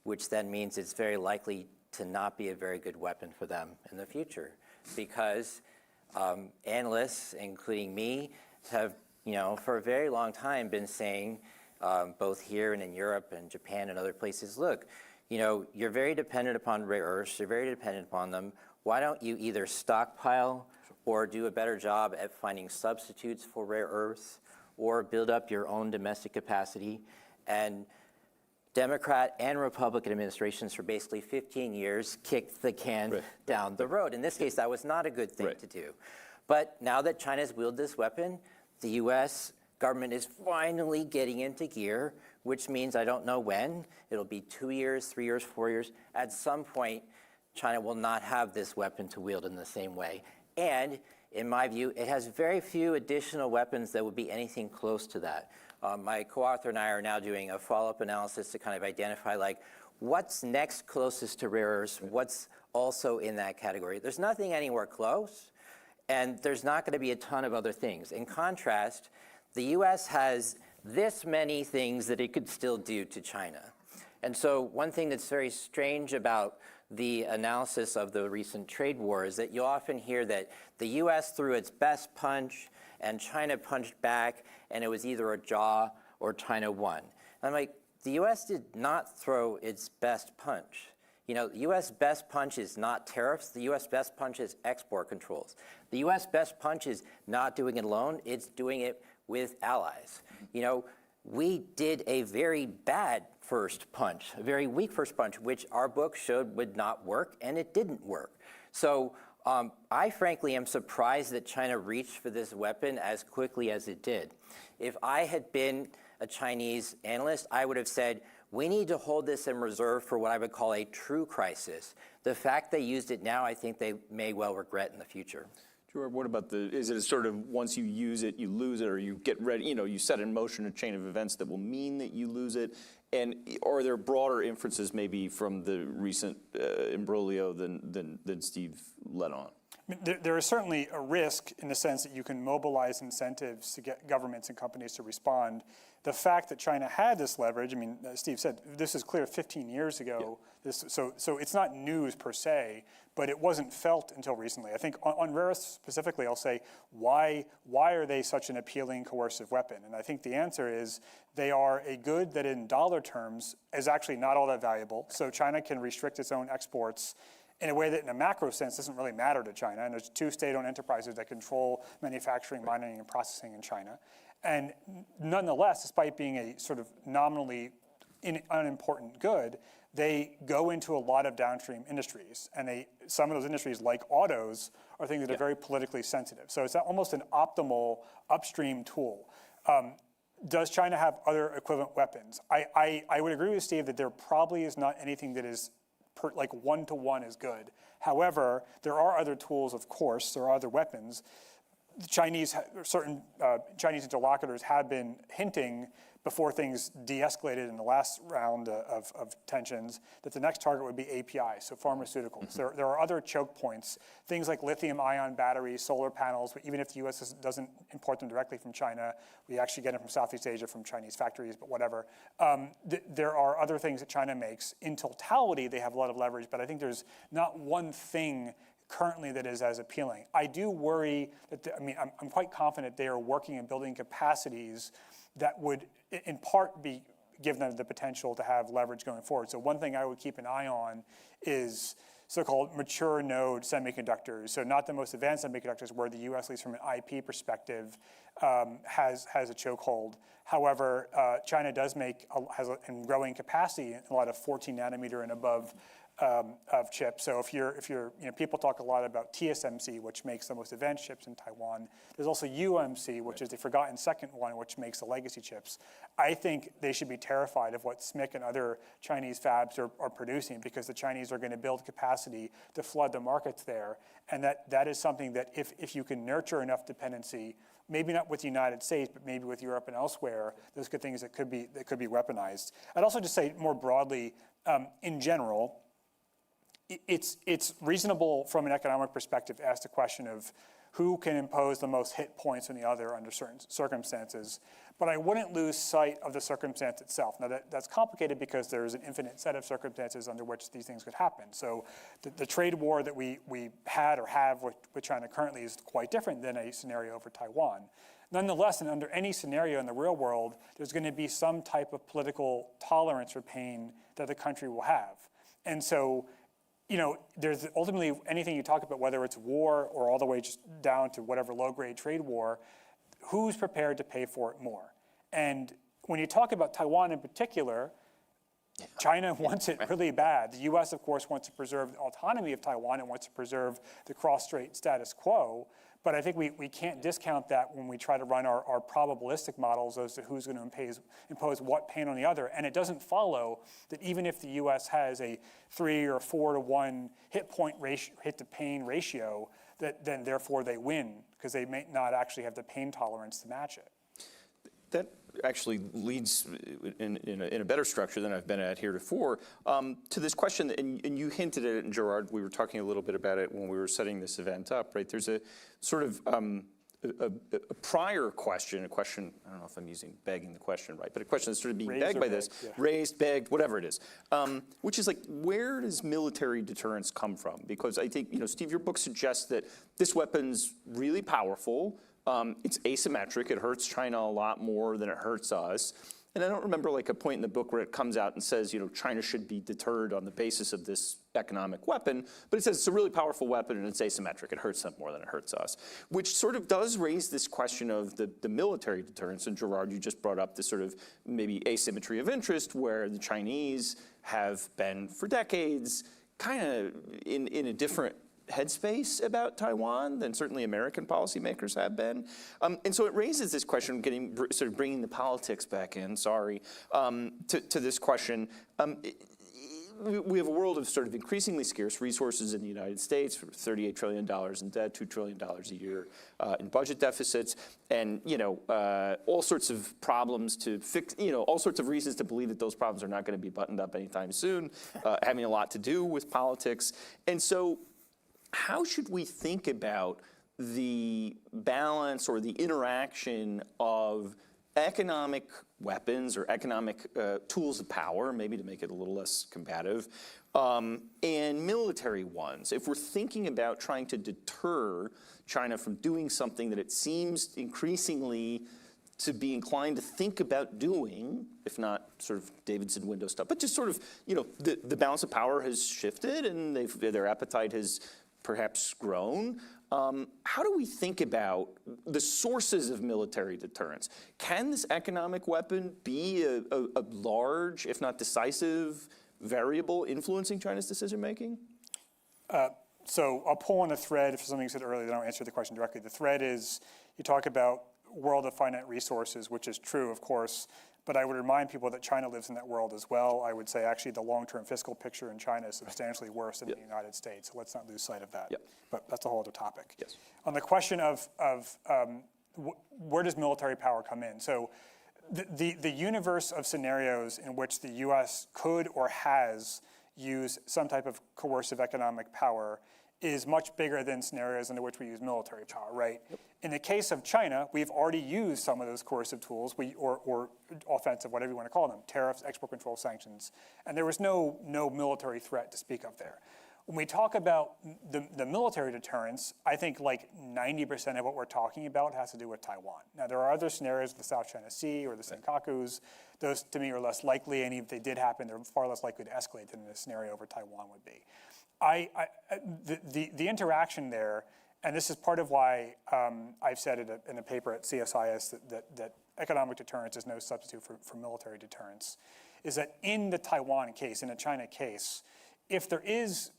which then means it's very likely to not be a very good weapon for them in the future, because analysts, including me, have for a very long time been saying, both here and in Europe and Japan and other places, look, you're very dependent upon rare earths, you're very dependent upon them. Why don't you either stockpile or do a better job at finding substitutes for rare earths, or build up your own domestic capacity? And Democrat and Republican administrations for basically 15 years kicked the can down the road. In this case, that was not a good thing to do. But now that China's wielded this weapon, the U.S. government is finally getting into gear, which means I don't know when. It'll be 2 years, 3 years, 4 years. At some point, China will not have this weapon to wield in the same way. And in my view, it has very few additional weapons that would be anything close to that. My co-author and I are now doing a follow-up analysis to kind of identify, what's next closest to rare earths, what's also in that category. There's nothing anywhere close, and there's not going to be a ton of other things. In contrast, the U.S. has this many things that it could still do to China. And so one thing that's very strange about the analysis of the recent trade war is that you'll often hear that the U.S. threw its best punch and China punched back, and it was either a draw or China won. And I'm like, the U.S. did not throw its best punch. The U.S. best punch is not tariffs. The U.S. best punch is export controls. The U.S. best punch is not doing it alone. It's doing it with allies. We did a very bad first punch, a very weak first punch, which our book showed would not work, and it didn't work. So I frankly am surprised that China reached for this weapon as quickly as it did. If I had been a Chinese analyst, I would have said, we need to hold this in reserve for what I would call a true crisis. The fact they used it now, I think they may well regret in the future. Sure. What about is it sort of once you use it, you lose it, or you get ready, you set in motion a chain of events that will mean that you lose it? And are there broader inferences maybe from the recent imbroglio than Steve let on? There is certainly a risk in the sense that you can mobilize incentives to get governments and companies to respond. The fact that China had this leverage, Steve said, this is clear 15 years ago. Yeah. So it's not news per se, but it wasn't felt until recently. I think on rare earths specifically, I'll say, why are they such an appealing coercive weapon? And I think the answer is they are a good that in dollar terms is actually not all that valuable. So China can restrict its own exports in a way that in a macro sense doesn't really matter to China. And there's 2 state-owned enterprises that control manufacturing, mining, and processing in China. And nonetheless, despite being a sort of nominally unimportant good, they go into a lot of downstream industries. And some of those industries, like autos, are things that are very politically sensitive. So it's almost an optimal upstream tool. Does China have other equivalent weapons? I would agree with Steve that there probably is not anything that is like one-to-one as good. However, there are other tools, of course. There are other weapons. Certain Chinese interlocutors have been hinting before things de-escalated in the last round of tensions that the next target would be API, so pharmaceuticals. There are other choke points, things like lithium-ion batteries, solar panels. Even if the U.S. doesn't import them directly from China, we actually get them from Southeast Asia from Chinese factories, but whatever. There are other things that China makes. In totality, they have a lot of leverage, but I think there's not one thing currently that is as appealing. I do worry that, I'm quite confident they are working and building capacities that would in part give them the potential to have leverage going forward. So one thing I would keep an eye on is so-called mature node semiconductors. So not the most advanced semiconductors where the US, at least from an IP perspective, has a chokehold. However, China does has a growing capacity in a lot of 14 nanometer and above of chips. So if you're, people talk a lot about TSMC, which makes the most advanced chips in Taiwan. There's also UMC, which is the forgotten second one, which makes the legacy chips. I think they should be terrified of what SMIC and other Chinese fabs are producing, because the Chinese are going to build capacity to flood the markets there. And that is something that if you can nurture enough dependency, maybe not with the United States, but maybe with Europe and elsewhere, those good things that could be weaponized. I'd also just say more broadly, in general, it's reasonable from an economic perspective to ask the question of who can impose the most hit points on the other under certain circumstances. But I wouldn't lose sight of the circumstance itself. Now that's complicated because there's an infinite set of circumstances under which these things could happen. So the trade war that we had or have with China currently is quite different than a scenario over Taiwan. Nonetheless, and under any scenario in the real world, there's going to be some type of political tolerance for pain that the country will have. And so, there's ultimately anything you talk about, whether it's war or all the way just down to whatever low-grade trade war, who's prepared to pay for it more? And when you talk about Taiwan in particular, China wants it really bad. The US, of course, wants to preserve the autonomy of Taiwan and wants to preserve the cross-strait status quo. But I think we can't discount that when we try to run our probabilistic models as to who's going to impose what pain on the other. And it doesn't follow that even if the US has a 3 or 4 to 1 hit to pain ratio, that then therefore they win, because they may not actually have the pain tolerance to match it. That actually leads in a better structure than I've been at heretofore to this question, and you hinted at it, and Gerard, we were talking a little bit about it when we were setting this event up, right? There's a sort of a prior question, I don't know if I'm begging the question right, but a question that's sort of being begged by this, raised, begged, whatever it is, which is like, where does military deterrence come from? Because I think, Steve, your book suggests that this weapon's really powerful. It's asymmetric. It hurts China a lot more than it hurts us. And I don't remember like a point in the book where it comes out and says, China should be deterred on the basis of this economic weapon, but it says it's a really powerful weapon and it's asymmetric. It hurts them more than it hurts us, which sort of does raise this question of the military deterrence. And Gerard, you just brought up this sort of maybe asymmetry of interest where the Chinese have been for decades kind of in a different headspace about Taiwan than certainly American policymakers have been. And so it raises this question, sort of bringing the politics back in, to this question. We have a world of sort of increasingly scarce resources in the United States, $38 trillion in debt, $2 trillion a year in budget deficits, and all sorts of problems to fix, all sorts of reasons to believe that those problems are not going to be buttoned up anytime soon, having a lot to do with politics. And so how should we think about the balance or the interaction of economic weapons or economic tools of power, maybe to make it a little less combative, and military ones? If we're thinking about trying to deter China from doing something that it seems increasingly to be inclined to think about doing, if not sort of Davidson window stuff, but just sort of, the balance of power has shifted and their appetite has perhaps grown. How do we think about the sources of military deterrence? Can this economic weapon be a large, if not decisive, variable influencing China's decision-making? So I'll pull on a thread for something you said earlier that I don't answer the question directly. The thread is, you talk about world of finite resources, which is true, of course, but I would remind people that China lives in that world as well. I would say actually the long-term fiscal picture in China is substantially worse than the United States, so let's not lose sight of that. But that's a whole other topic. Yes. On the question of where does military power come in? So the universe of scenarios in which the U.S. could or has used some type of coercive economic power is much bigger than scenarios under which we use military power, right? In the case of China, we've already used some of those coercive tools, or offensive, whatever you want to call them, tariffs, export control, sanctions, and there was no military threat to speak of there. When we talk about the military deterrence, I think like 90% of what we're talking about has to do with Taiwan. Now, there are other scenarios, the South China Sea or the Senkakus. Those, to me, are less likely, and if they did happen, they're far less likely to escalate than a scenario over Taiwan would be. The interaction there, and this is part of why I've said it in a paper at CSIS that economic deterrence is no substitute for military deterrence, is that in the Taiwan case, in the China case, if Beijing,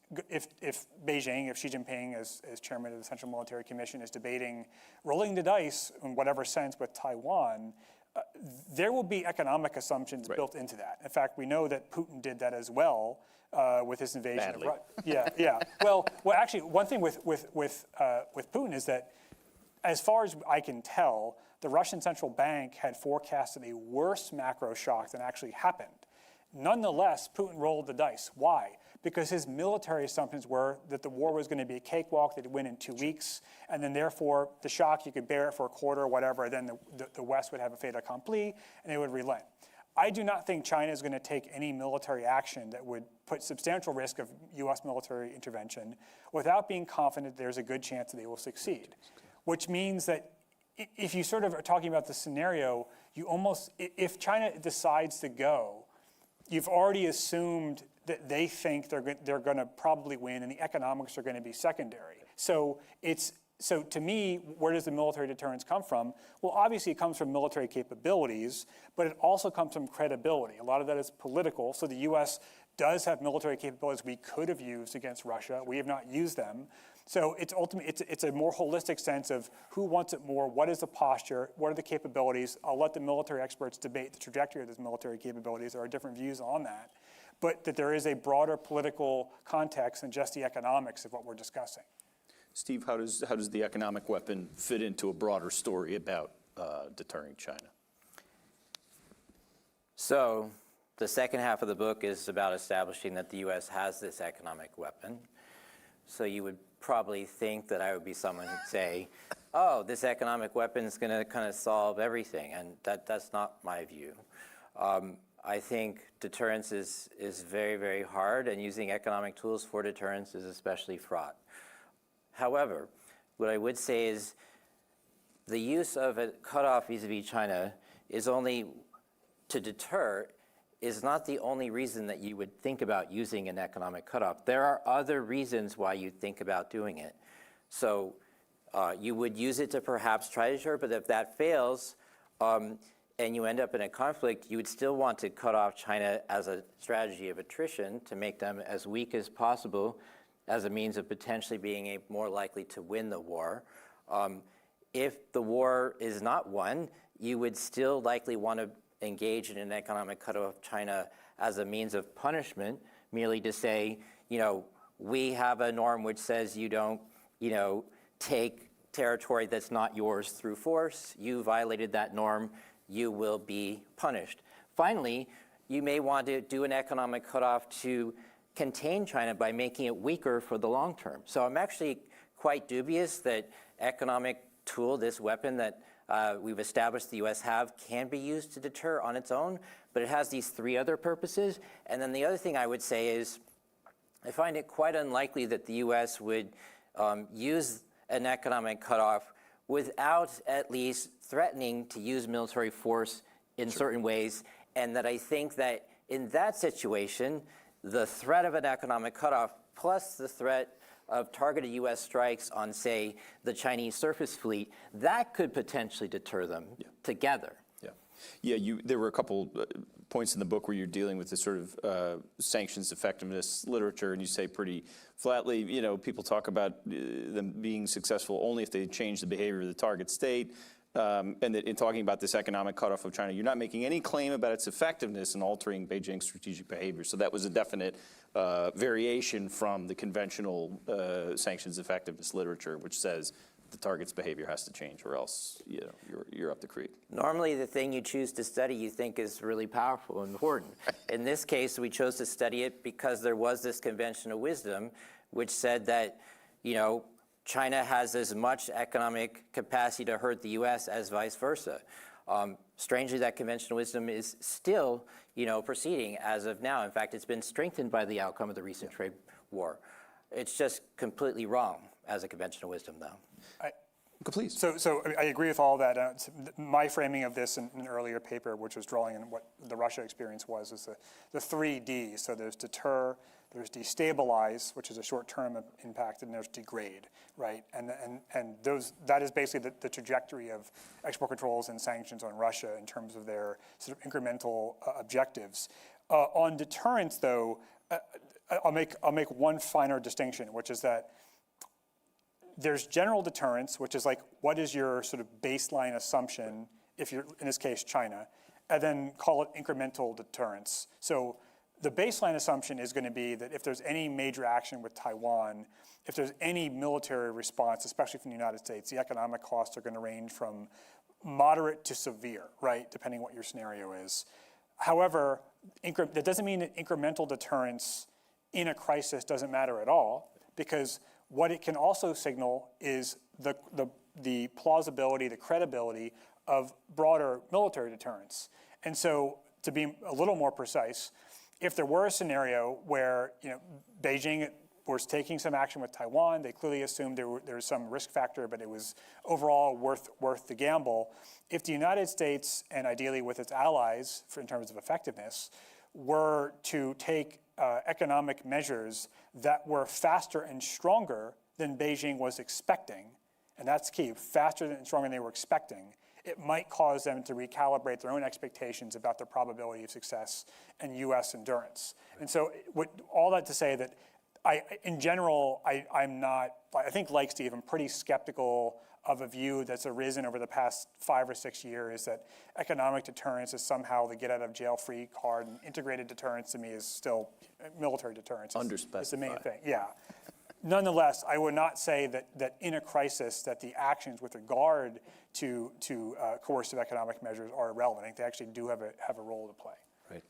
if Xi Jinping as chairman of the Central Military Commission is debating rolling the dice in whatever sense with Taiwan, there will be economic assumptions built into that. In fact, we know that Putin did that as well with his invasion of Russia. Yeah. Well, actually, one thing with Putin is that, as far as I can tell, the Russian central bank had forecasted a worse macro shock than actually happened. Nonetheless, Putin rolled the dice. Why? Because his military assumptions were that the war was going to be a cakewalk, that he'd win in 2 weeks, and then therefore the shock, you could bear it for a quarter or whatever, then the West would have a fait accompli, and they would relent. I do not think China is going to take any military action that would put substantial risk of U.S. military intervention without being confident there's a good chance that they will succeed, which means that if you sort of are talking about the scenario, you almost, if China decides to go, you've already assumed that they think they're going to probably win, and the economics are going to be secondary. So to me, where does the military deterrence come from? Well, obviously it comes from military capabilities, but it also comes from credibility. A lot of that is political. So the U.S. does have military capabilities we could have used against Russia. We have not used them. So it's a more holistic sense of who wants it more, what is the posture, what are the capabilities. I'll let the military experts debate the trajectory of those military capabilities. There are different views on that. But that there is a broader political context than just the economics of what we're discussing. Steve, how does the economic weapon fit into a broader story about deterring China? So the second half of the book is about establishing that the U.S. has this economic weapon. So you would probably think that I would be someone who'd say, oh, this economic weapon is going to kind of solve everything, and that's not my view. I think deterrence is very, very hard, and using economic tools for deterrence is especially fraught. However, what I would say is the use of a cutoff vis-a-vis China is only to deter, is not the only reason that you would think about using an economic cutoff. There are other reasons why you think about doing it. So you would use it to perhaps try to deter, but if that fails, and you end up in a conflict, you would still want to cut off China as a strategy of attrition to make them as weak as possible as a means of potentially being more likely to win the war. If the war is not won, you would still likely want to engage in an economic cutoff of China as a means of punishment, merely to say, we have a norm which says you don't, take territory that's not yours through force. You violated that norm. You will be punished. Finally, you may want to do an economic cutoff to contain China by making it weaker for the long term. So I'm actually quite dubious that economic tool, this weapon that we've established the U.S. can be used to deter on its own, but it has these 3 other purposes. And then the other thing I would say is I find it quite unlikely that the U.S. would use an economic cutoff without at least threatening to use military force in certain ways, and that I think that in that situation, the threat of an economic cutoff plus the threat of targeted U.S. strikes on, say, the Chinese surface fleet, that could potentially deter them together. Yeah, there were a couple points in the book where you're dealing with this sort of sanctions effectiveness literature, and you say pretty flatly, people talk about them being successful only if they change the behavior of the target state. And that in talking about this economic cutoff of China, you're not making any claim about its effectiveness in altering Beijing's strategic behavior. So that was a definite variation from the conventional sanctions effectiveness literature, which says the target's behavior has to change, or else you're up the creek. Normally, the thing you choose to study you think is really powerful and important. In this case, we chose to study it because there was this conventional wisdom which said that, China has as much economic capacity to hurt the U.S. as vice versa. Strangely, that conventional wisdom is still, proceeding as of now. In fact, it's been strengthened by the outcome of the recent trade war. It's just completely wrong as a conventional wisdom, though. Please. So I agree with all that. My framing of this in an earlier paper, which was drawing on what the Russia experience was, is the 3 Ds. So there's deter, there's destabilize, which is a short-term impact, and there's degrade, right? And that is basically the trajectory of export controls and sanctions on Russia in terms of their sort of incremental objectives. On deterrence, though, I'll make one finer distinction, which is that there's general deterrence, which is like, what is your sort of baseline assumption if you're, in this case, China, and then call it incremental deterrence. So the baseline assumption is going to be that if there's any major action with Taiwan, if there's any military response, especially from the United States, the economic costs are going to range from moderate to severe, right, depending what your scenario is. However, that doesn't mean that incremental deterrence in a crisis doesn't matter at all, because what it can also signal is the plausibility, the credibility of broader military deterrence. And so, to be a little more precise, if there were a scenario where Beijing was taking some action with Taiwan, they clearly assumed there was some risk factor, but it was overall worth the gamble. If the United States, and ideally with its allies in terms of effectiveness, were to take economic measures that were faster and stronger than Beijing was expecting, and that's key, faster and stronger than they were expecting, it might cause them to recalibrate their own expectations about the probability of success and U.S. endurance. And so all that to say that in general, I'm not, I think like Steve, I'm pretty skeptical of a view that's arisen over the past 5 or 6 years that economic deterrence is somehow the get-out-of-jail-free card, and integrated deterrence to me is still military deterrence. It's the main thing, yeah. Nonetheless, I would not say that in a crisis that the actions with regard to coercive economic measures are irrelevant. I think they actually do have a role to play. Right.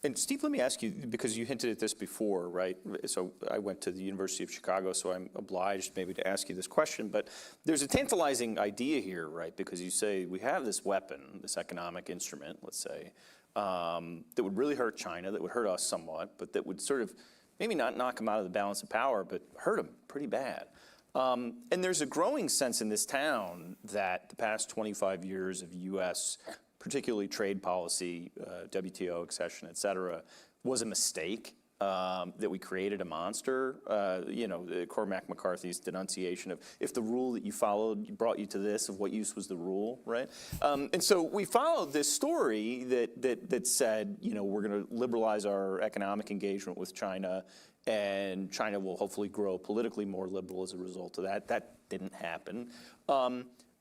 And Steve, let me ask you, because you hinted at this before, right? So I went to the University of Chicago, so I'm obliged maybe to ask you this question, but there's a tantalizing idea here, right? Because you say we have this weapon, this economic instrument, let's say, that would really hurt China, that would hurt us somewhat, but that would sort of maybe not knock them out of the balance of power, but hurt them pretty bad. And there's a growing sense in this town that the past 25 years of U.S., particularly trade policy, WTO accession, et cetera, was a mistake, that we created a monster. Cormac McCarthy's denunciation of if the rule that you followed brought you to this, of what use was the rule, right? And so we followed this story that said, we're going to liberalize our economic engagement with China, and China will hopefully grow politically more liberal as a result of that. That didn't happen.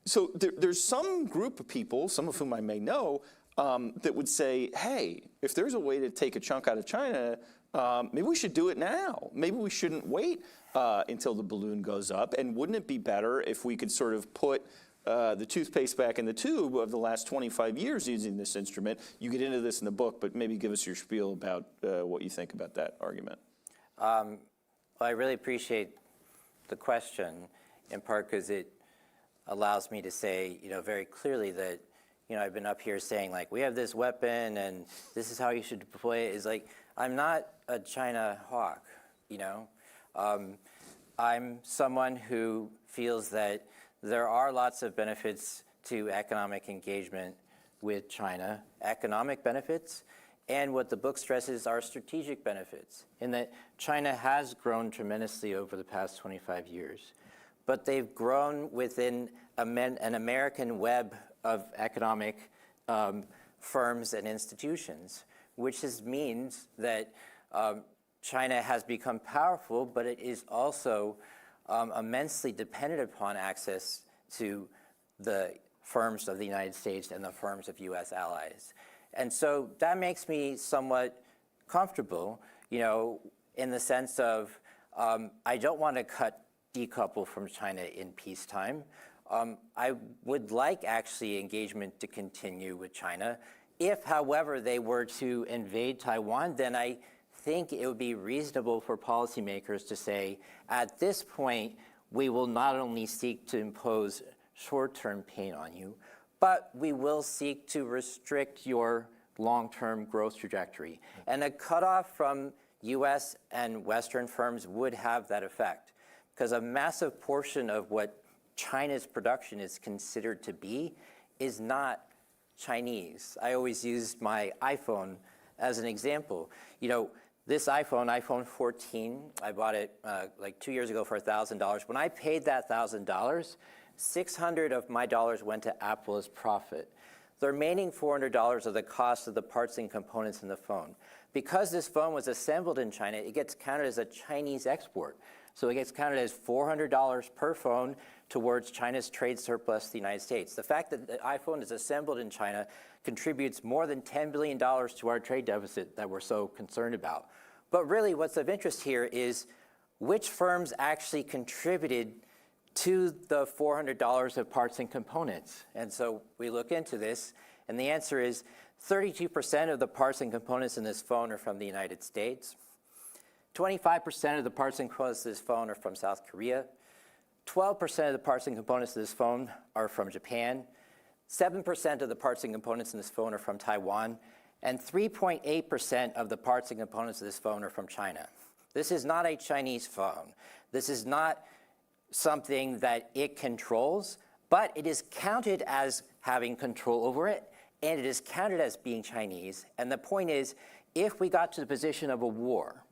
So there's some group of people, some of whom I may know, that would say, hey, if there's a way to take a chunk out of China, maybe we should do it now. Maybe we shouldn't wait until the balloon goes up. And wouldn't it be better if we could sort of put the toothpaste back in the tube of the last 25 years using this instrument? You get into this in the book, but maybe give us your spiel about what you think about that argument. Well, I really appreciate the question, in part because it allows me to say, very clearly that, I've been up here saying, like, we have this weapon and this is how you should deploy it. Is like, I'm not a China hawk, I'm someone who feels that there are lots of benefits to economic engagement with China, economic benefits, And what the book stresses are strategic benefits, in that China has grown tremendously over the past 25 years. But they've grown within an American web of economic firms and institutions, which means that China has become powerful, but it is also immensely dependent upon access to the firms of the United States and the firms of U.S. allies. And so that makes me somewhat comfortable, in the sense of I don't want to decouple from China in peacetime. I would like actually engagement to continue with China. If, however, they were to invade Taiwan, then I think it would be reasonable for policymakers to say, at this point, we will not only seek to impose short-term pain on you, but we will seek to restrict your long-term growth trajectory. And a cutoff from US and Western firms would have that effect, because a massive portion of what China's production is considered to be is not Chinese. I always use my iPhone as an example. This iPhone 14, I bought it like 2 years ago for $1,000. When I paid that $1,000, 600 of my dollars went to Apple as profit. The remaining $400 are the cost of the parts and components in the phone. Because this phone was assembled in China, it gets counted as a Chinese export. So it gets counted as $400 per phone towards China's trade surplus to the United States. The fact that the iPhone is assembled in China contributes more than $10 billion to our trade deficit that we're so concerned about. But really what's of interest here is which firms actually contributed to the $400 of parts and components. And so we look into this, and the answer is 32% of the parts and components in this phone are from the United States. 25% of the parts and components of this phone are from South Korea. 12% of the parts and components of this phone are from Japan. 7% of the parts and components in this phone are from Taiwan. And 3.8% of the parts and components of this phone are from China. This is not a Chinese phone. This is not something that it controls, but it is counted as having control over it, and it is counted as being Chinese. And the point is, if we got to the position of a war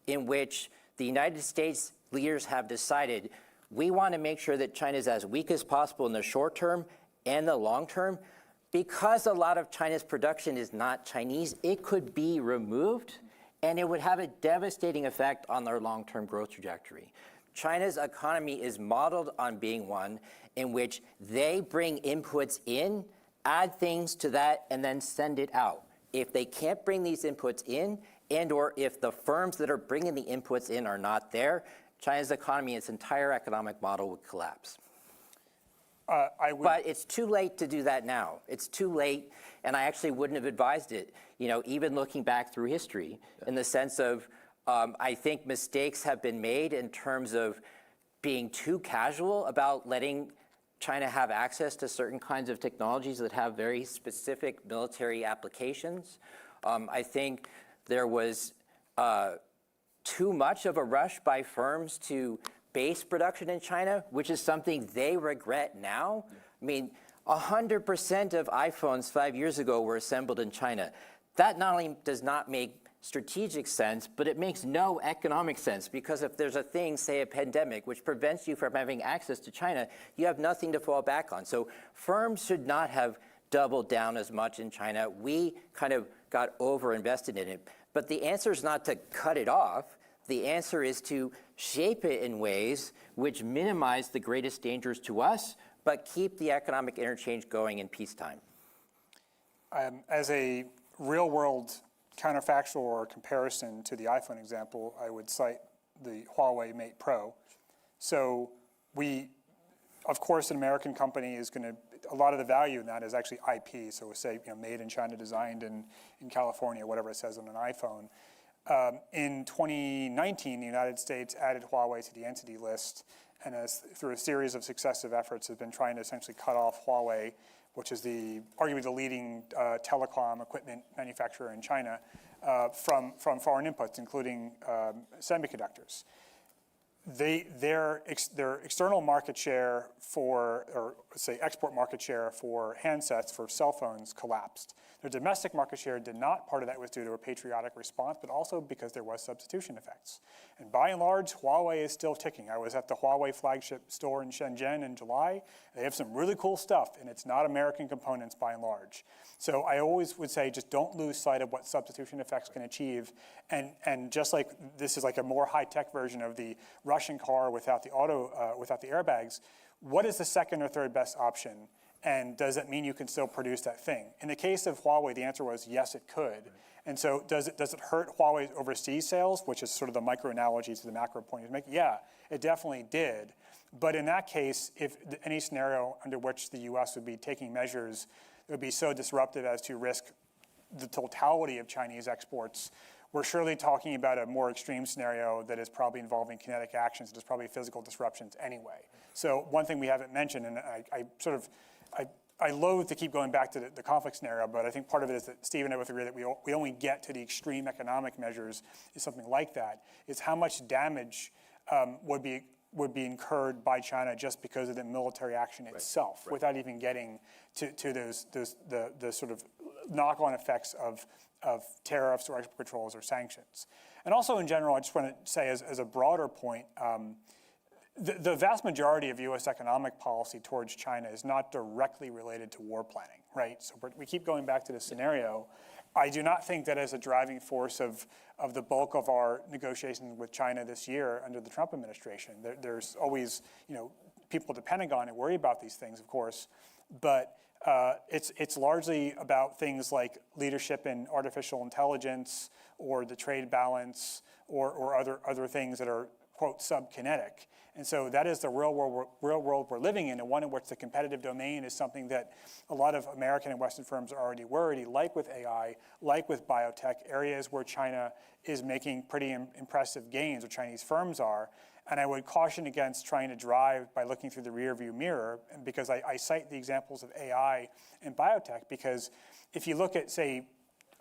in which the United States leaders have decided we want to make sure that China is as weak as possible in the short term and the long term, because a lot of China's production is not Chinese, it could be removed, and it would have a devastating effect on their long-term growth trajectory. China's economy is modeled on being one in which they bring inputs in, add things to that, and then send it out. If they can't bring these inputs in, and or if the firms that are bringing the inputs in are not there, China's economy, its entire economic model would collapse. But it's too late to do that now. It's too late, and I actually wouldn't have advised it, even looking back through history, in the sense of I think mistakes have been made in terms of being too casual about letting China have access to certain kinds of technologies that have very specific military applications. I think there was too much of a rush by firms to base production in China, which is something they regret now. I mean, 100% of iPhones 5 years ago were assembled in China. That not only does not make strategic sense, but it makes no economic sense, because if there's a thing, say a pandemic, which prevents you from having access to China, you have nothing to fall back on. So firms should not have doubled down as much in China. We kind of got over-invested in it. But the answer is not to cut it off. The answer is to shape it in ways which minimize the greatest dangers to us, but keep the economic interchange going in peacetime. As a real-world counterfactual or comparison to the iPhone example, I would cite the Huawei Mate Pro. So of course, an American company is going to, a lot of the value in that is actually IP. So we say, made in China, designed in California, whatever it says on an iPhone. In 2019, the United States added Huawei to the entity list, and through a series of successive efforts has been trying to essentially cut off Huawei, which is arguably the leading telecom equipment manufacturer in China, from foreign inputs, including semiconductors. their external market share for, or say export market share for handsets, for cell phones, collapsed. Their domestic market share did not. Part of that was due to a patriotic response, but also because there was substitution effects. And by and large, Huawei is still ticking. I was at the Huawei flagship store in Shenzhen in July. They have some really cool stuff, and it's not American components by and large. So I always would say just don't lose sight of what substitution effects can achieve. And just like this is like a more high-tech version of the Russian car without the without the airbags, what is the second or third best option? And does it mean you can still produce that thing? In the case of Huawei, the answer was yes, it could. Right. And so does it hurt Huawei's overseas sales, which is sort of the micro analogy to the macro point he's making? Yeah, it definitely did. But in that case, if any scenario under which the US would be taking measures that would be so disruptive as to risk the totality of Chinese exports, we're surely talking about a more extreme scenario that is probably involving kinetic actions. There's probably physical disruptions anyway. So one thing we haven't mentioned, and I loathe to keep going back to the conflict scenario, but I think part of it is that Steve and I both agree that we only get to the extreme economic measures is something like that, is how much damage would be incurred by China just because of the military action itself, without even getting to the sort of knock-on effects of tariffs or export controls or sanctions. And also in general, I just want to say as a broader point, the vast majority of U.S. economic policy towards China is not directly related to war planning, right? So we keep going back to this scenario. I do not think that as a driving force of the bulk of our negotiations with China this year under the Trump administration. There's always, people at the Pentagon who worry about these things, of course, but it's largely about things like leadership in artificial intelligence or the trade balance or other things that are, quote, subkinetic. And so that is the real world we're living in, and one in which the competitive domain is something that a lot of American and Western firms are already worried, like with AI, like with biotech, areas where China is making pretty impressive gains, or Chinese firms are. And I would caution against trying to drive by looking through the rearview mirror, because I cite the examples of AI and biotech, because if you look at, say,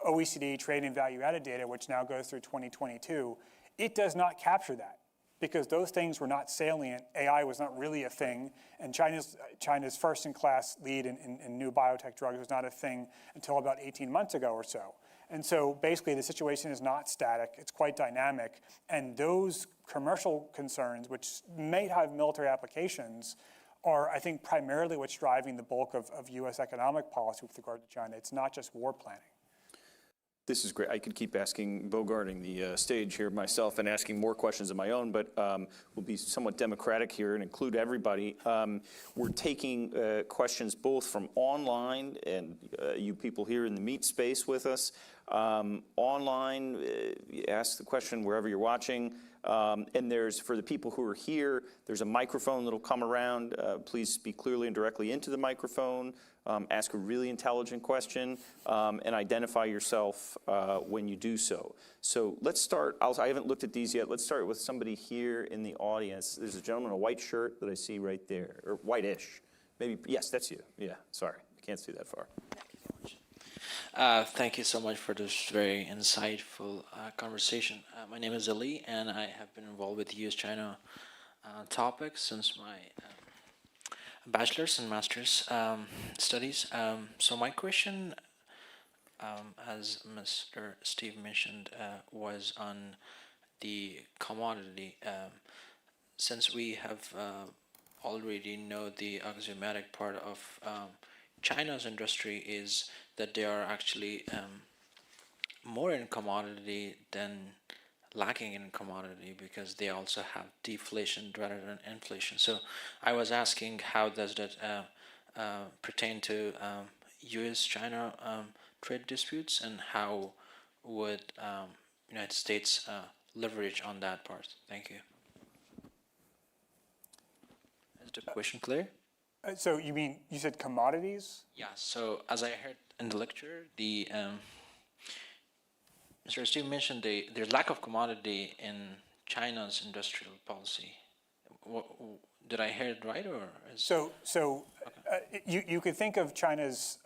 OECD trade and value-added data, which now goes through 2022, it does not capture that, because those things were not salient. AI was not really a thing, and China's first-in-class lead in new biotech drugs was not a thing until about 18 months ago or so. And so basically the situation is not static, it's quite dynamic, and those commercial concerns, which may have military applications, are, I think, primarily what's driving the bulk of US economic policy with regard to China. It's not just war planning. This is great. I could keep bogarting the stage here myself and asking more questions of my own, but we'll be somewhat democratic here and include everybody. We're taking questions both from online and you people here in the meet space with us. Online, ask the question wherever you're watching. And there's, for the people who are here, there's a microphone that'll come around. Please speak clearly and directly into the microphone. Ask a really intelligent question, and identify yourself when you do so. So let's start. I haven't looked at these yet. Let's start with somebody here in the audience. There's a gentleman in a white shirt that I see right there, or whitish. Maybe, yes, that's you. Yeah, sorry, I can't see that far. Thank you so much for this very insightful conversation. My name is Ali, and I have been involved with US-China topics since my bachelor's and master's studies. So my question, as Mr. Steve mentioned, was on the commodity. Since we have already know the axiomatic part of China's industry is that they are actually more in commodity than lacking in commodity, because they also have deflation rather than inflation. So I was asking, how does that pertain to US-China trade disputes, and how would United States leverage on that part? Thank you. Is the question clear? So you said commodities? Yeah, so as I heard in the lecture, the Mr. Steve mentioned the lack of commodity in China's industrial policy. Did I hear it right, or? You could think of China's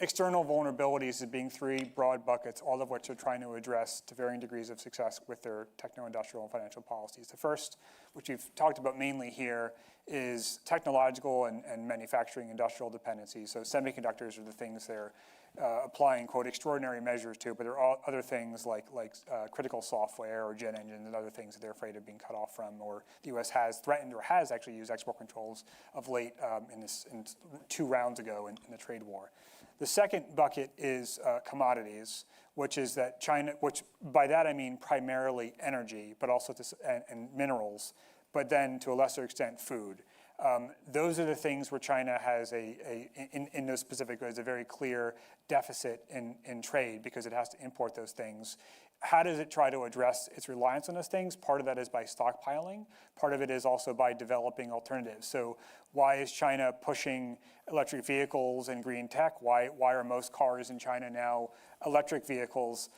external vulnerabilities as being three broad buckets, all of which are trying to address to varying degrees of success with their techno-industrial and financial policies. The first, which we've talked about mainly here, is technological and manufacturing industrial dependencies. So semiconductors are the things they're applying, quote, extraordinary measures to, but there are other things like critical software or jet engines and other things that they're afraid of being cut off from, or the U.S. has threatened or has actually used export controls of late in 2 rounds ago in the trade war. The second bucket is commodities, which is that China, which by that I mean primarily energy, but also and minerals, but then to a lesser extent food. Those are the things where China has in those specific goods, a very clear deficit in trade because it has to import those things. How does it try to address its reliance on those things? Part of that is by stockpiling. Part of it is also by developing alternatives. So why is China pushing electric vehicles and green tech? Why are most cars in China now electric vehicles?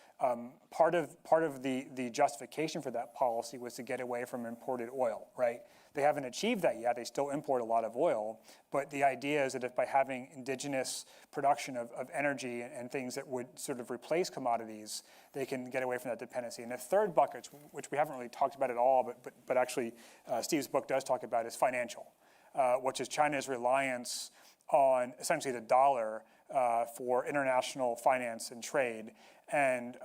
Part of the justification for that policy was to get away from imported oil, right? They haven't achieved that yet. They still import a lot of oil. But the idea is that if by having indigenous production of energy and things that would sort of replace commodities, they can get away from that dependency. And the third bucket, which we haven't really talked about at all, but actually Steve's book does talk about, is financial, which is China's reliance on essentially the dollar for international finance and trade. And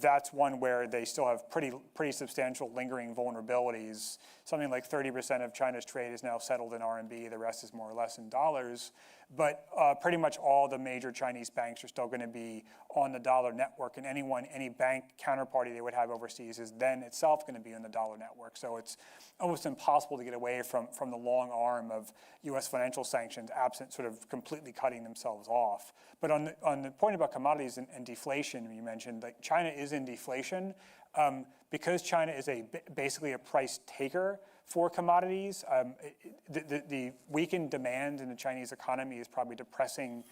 that's one where they still have pretty substantial lingering vulnerabilities. Something like 30% of China's trade is now settled in RMB. The rest is more or less in dollars. But pretty much all the major Chinese banks are still going to be on the dollar network. And any bank counterparty they would have overseas is then itself going to be on the dollar network. So it's almost impossible to get away from the long arm of U.S. financial sanctions, absent sort of completely cutting themselves off. But on the point about commodities and deflation, you mentioned, like China is in deflation. Because China is basically a price taker for commodities, the weakened demand in the Chinese economy is probably depressing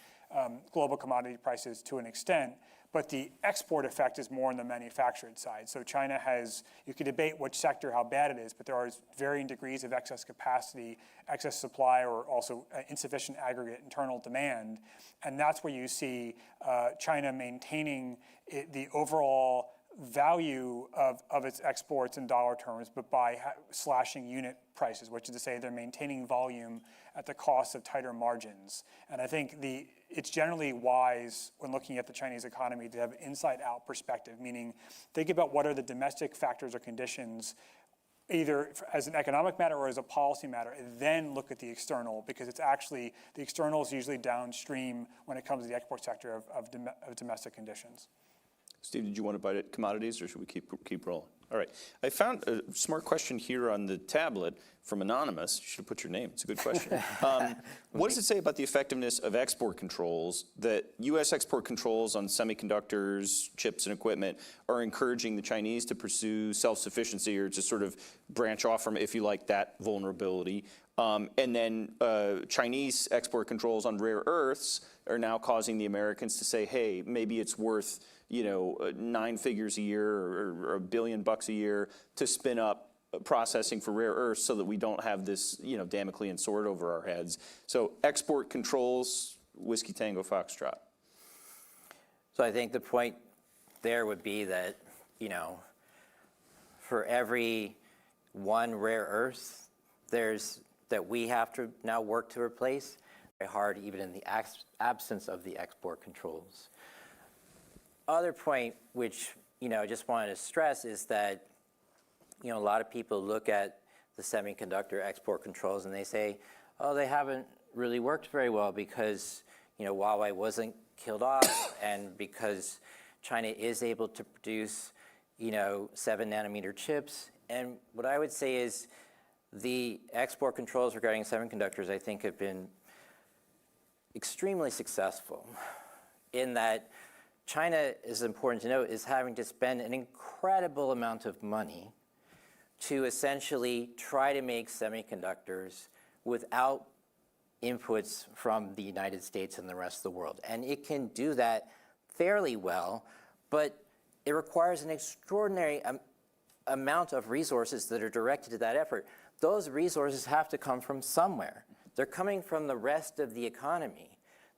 global commodity prices to an extent. But the export effect is more on the manufactured side. So China has, you could debate which sector, how bad it is, but there are varying degrees of excess capacity, excess supply, or also insufficient aggregate internal demand. And that's where you see China maintaining the overall value of its exports in dollar terms, but by slashing unit prices, which is to say they're maintaining volume at the cost of tighter margins. And I think it's generally wise when looking at the Chinese economy to have an inside-out perspective, meaning think about what are the domestic factors or conditions, either as an economic matter or as a policy matter, and then look at the external, because it's actually, the external is usually downstream when it comes to the export sector of domestic conditions. Steve, did you want to bite at commodities, or should we keep rolling? All right. I found a smart question here on the tablet from Anonymous. You should have put your name. It's a good question. What does it say about the effectiveness of export controls, that U.S. export controls on semiconductors, chips, and equipment are encouraging the Chinese to pursue self-sufficiency or to sort of branch off from, if you like, that vulnerability? And then Chinese export controls on rare earths are now causing the Americans to say, hey, maybe it's worth 9 figures a year or $1 billion a year to spin up processing for rare earths so that we don't have this Damoclean sword over our heads. So export controls, Whiskey Tango Foxtrot. So I think the point there would be that, for every one rare earth, that we have to now work to replace, very hard even in the absence of the export controls. Other point which I just wanted to stress is that a lot of people look at the semiconductor export controls and they say, oh, they haven't really worked very well because Huawei wasn't killed off and because China is able to produce 7-nanometer chips. And what I would say is the export controls regarding semiconductors, I think, have been extremely successful in that China, is important to note, is having to spend an incredible amount of money to essentially try to make semiconductors without inputs from the United States and the rest of the world. And it can do that fairly well, but it requires an extraordinary amount of resources that are directed to that effort. Those resources have to come from somewhere. They're coming from the rest of the economy.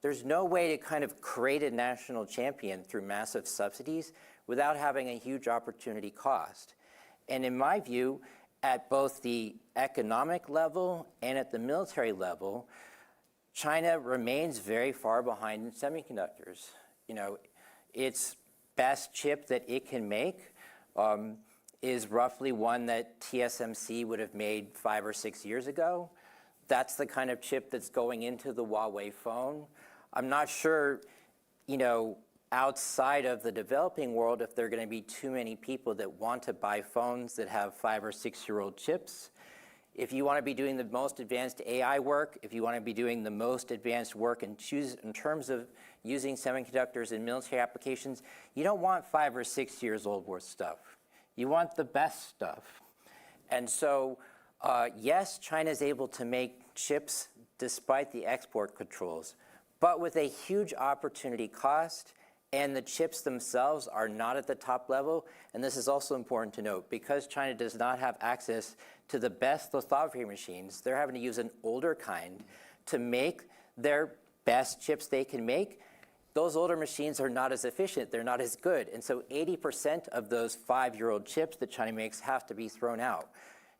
there's no way to kind of create a national champion through massive subsidies without having a huge opportunity cost. And in my view, at both the economic level and at the military level, China remains very far behind in semiconductors. You know, its best chip that it can make is roughly one that TSMC would have made 5 or 6 years ago. That's the kind of chip that's going into the Huawei phone. I'm not sure, you know, outside of the developing world, if there are going to be too many people that want to buy phones that have 5 or 6-year-old chips. If you want to be doing the most advanced AI work, if you want to be doing the most advanced work in terms of using semiconductors in military applications, you don't want 5 or 6 years old worth stuff. You want the best stuff. And so, yes, China is able to make chips despite the export controls, but with a huge opportunity cost, and the chips themselves are not at the top level. And this is also important to note, because China does not have access to the best lithography machines, they're having to use an older kind to make their best chips they can make. Those older machines are not as efficient, they're not as good. And so 80% of those 5-year-old chips that China makes have to be thrown out.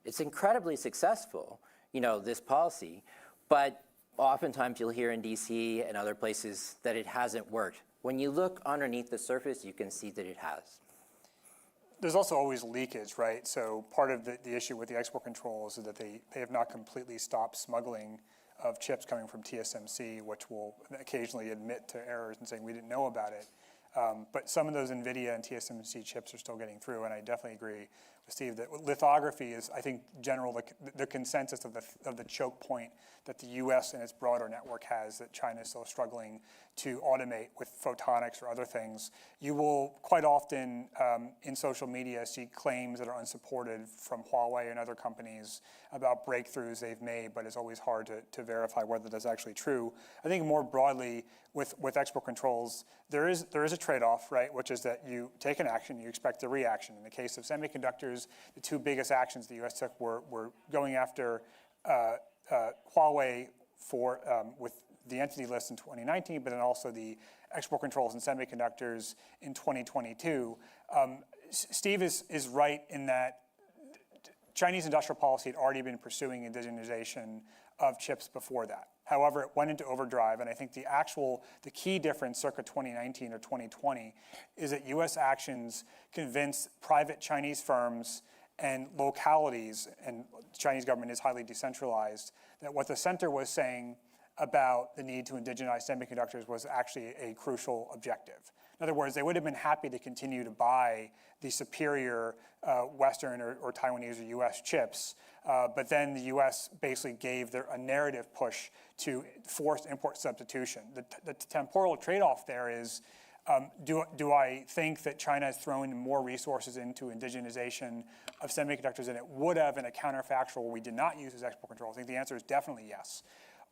It's incredibly successful, you know, this policy, but oftentimes you'll hear in DC and other places that it hasn't worked. When you look underneath the surface, you can see that it has. There's also always leakage, right? So part of the issue with the export controls is that they have not completely stopped smuggling of chips coming from TSMC, which will occasionally admit to errors and saying we didn't know about it. But some of those NVIDIA and TSMC chips are still getting through, and I definitely agree with Steve that lithography is, I think, the consensus of the choke point that the U.S. and its broader network has, that China is still struggling to automate with photonics or other things. You will quite often in social media see claims that are unsupported from Huawei and other companies about breakthroughs they've made, but it's always hard to verify whether that's actually true. I think more broadly with export controls, there is a trade-off, right? Which is that you take an action, you expect a reaction. In the case of semiconductors, the two biggest actions the U.S. took were going after Huawei with the entity list in 2019, but then also the export controls in semiconductors in 2022. Steve is right in that Chinese industrial policy had already been pursuing indigenization of chips before that. However, it went into overdrive, and I think the key difference circa 2019 or 2020 is that U.S. actions convinced private Chinese firms and localities, and the Chinese government is highly decentralized, that what the center was saying about the need to indigenize semiconductors was actually a crucial objective. In other words, they would have been happy to continue to buy the superior Western or Taiwanese or US chips, but then the US basically gave a narrative push to forced import substitution. The temporal trade-off there is, do I think that China is throwing more resources into indigenization of semiconductors than it would have in a counterfactual where we did not use as export control? I think the answer is definitely yes.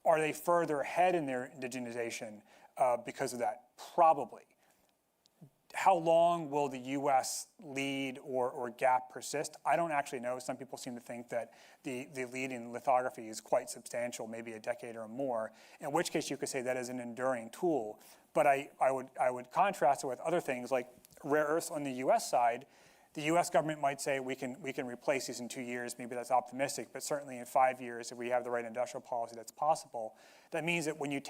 Are they further ahead in their indigenization because of that? Probably. How long will the U.S. lead or gap persist? I don't actually know. Some people seem to think that the lead in lithography is quite substantial, maybe a decade or more, in which case you could say that is an enduring tool. But I would contrast it with other things like rare earths on the U.S. side. The U.S. government might say we can replace these in 2 years. Maybe that's optimistic, but certainly in 5 years, if we have the right industrial policy, that's possible. That means that when you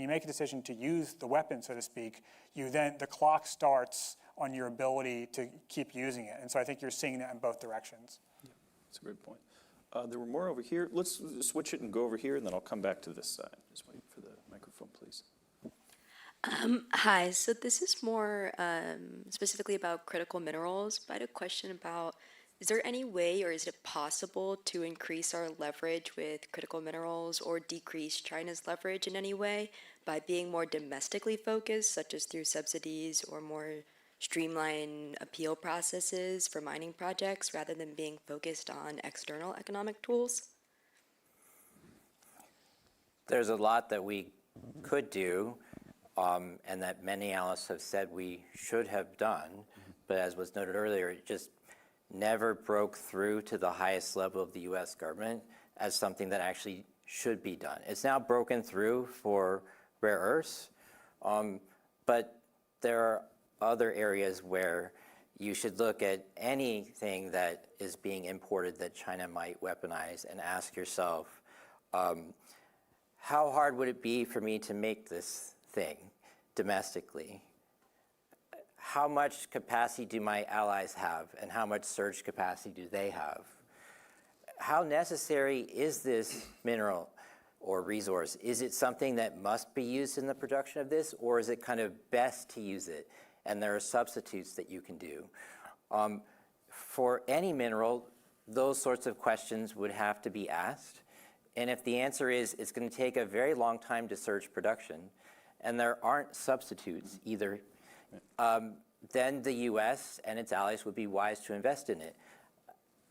make a decision to use the weapon, so to speak, the clock starts on your ability to keep using it. And so I think you're seeing that in both directions. Yeah, that's a great point. There were more over here. Let's switch it and go over here, and then I'll come back to this side. Just wait for the microphone, please. Hi, so this is more specifically about critical minerals, but I had a question about, is there any way or is it possible to increase our leverage with critical minerals or decrease China's leverage in any way by being more domestically focused, such as through subsidies or more streamlined appeal processes for mining projects rather than being focused on external economic tools? There's a lot that we could do. And that many analysts have said we should have done, but as was noted earlier, it just never broke through to the highest level of the U.S. government as something that actually should be done. It's now broken through for rare earths, but there are other areas where you should look at anything that is being imported that China might weaponize and ask yourself, how hard would it be for me to make this thing domestically? How much capacity do my allies have, and how much surge capacity do they have? How necessary is this mineral or resource? Is it something that must be used in the production of this, or is it kind of best to use it, and there are substitutes that you can do? For any mineral, those sorts of questions would have to be asked. And if the answer is it's going to take a very long time to surge production, and there aren't substitutes either, then the US and its allies would be wise to invest in it.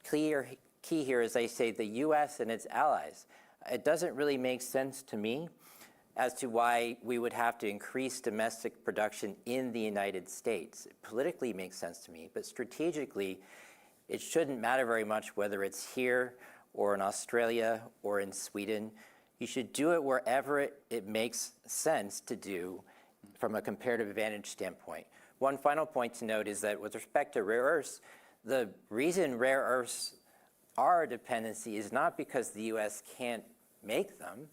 Key here is, I say, the US and its allies. It doesn't really make sense to me as to why we would have to increase domestic production in the United States. It politically makes sense to me, but strategically, it shouldn't matter very much whether it's here or in Australia or in Sweden. You should do it wherever it makes sense to do from a comparative advantage standpoint. One final point to note is that with respect to rare earths, the reason rare earths are a dependency is not because the US can't make them.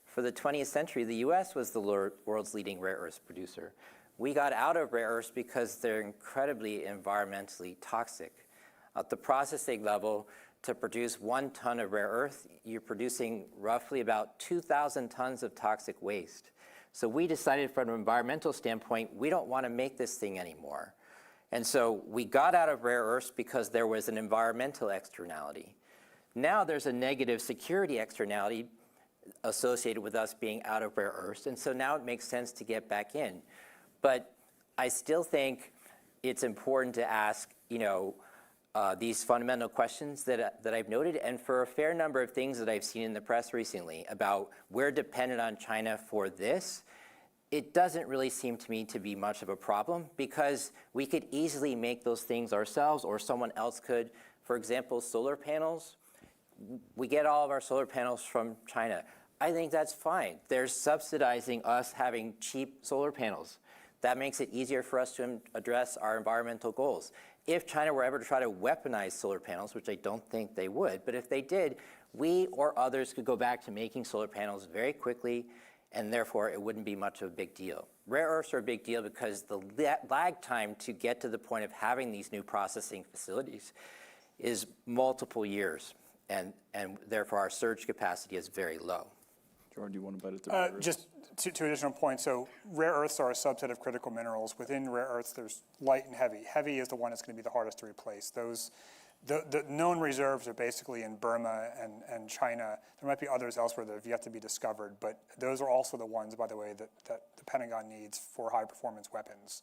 For the 20th century, the US was the world's leading rare earths producer. We got out of rare earths because they're incredibly environmentally toxic. At the processing level, to produce 1 ton of rare earth, you're producing roughly about 2,000 tons of toxic waste. So we decided from an environmental standpoint, we don't want to make this thing anymore. And so we got out of rare earths because there was an environmental externality. Now there's a negative security externality associated with us being out of rare earths, and so now it makes sense to get back in. But I still think it's important to ask, these fundamental questions that I've noted, and for a fair number of things that I've seen in the press recently about we're dependent on China for this, it doesn't really seem to me to be much of a problem, because we could easily make those things ourselves, or someone else could. For example, solar panels. We get all of our solar panels from China. I think that's fine. They're subsidizing us having cheap solar panels. That makes it easier for us to address our environmental goals. If China were ever to try to weaponize solar panels, which I don't think they would, but if they did, we or others could go back to making solar panels very quickly, and therefore it wouldn't be much of a big deal. Rare earths are a big deal because the lag time to get to the point of having these new processing facilities is multiple years, and therefore our surge capacity is very low. Jordan, do you want to bite at the rare earths? Just two additional points. So rare earths are a subset of critical minerals. Within rare earths, there's light and heavy. Heavy is the one that's going to be the hardest to replace. The known reserves are basically in Burma and China. There might be others elsewhere that have yet to be discovered, but those are also the ones, by the way, that the Pentagon needs for high-performance weapons.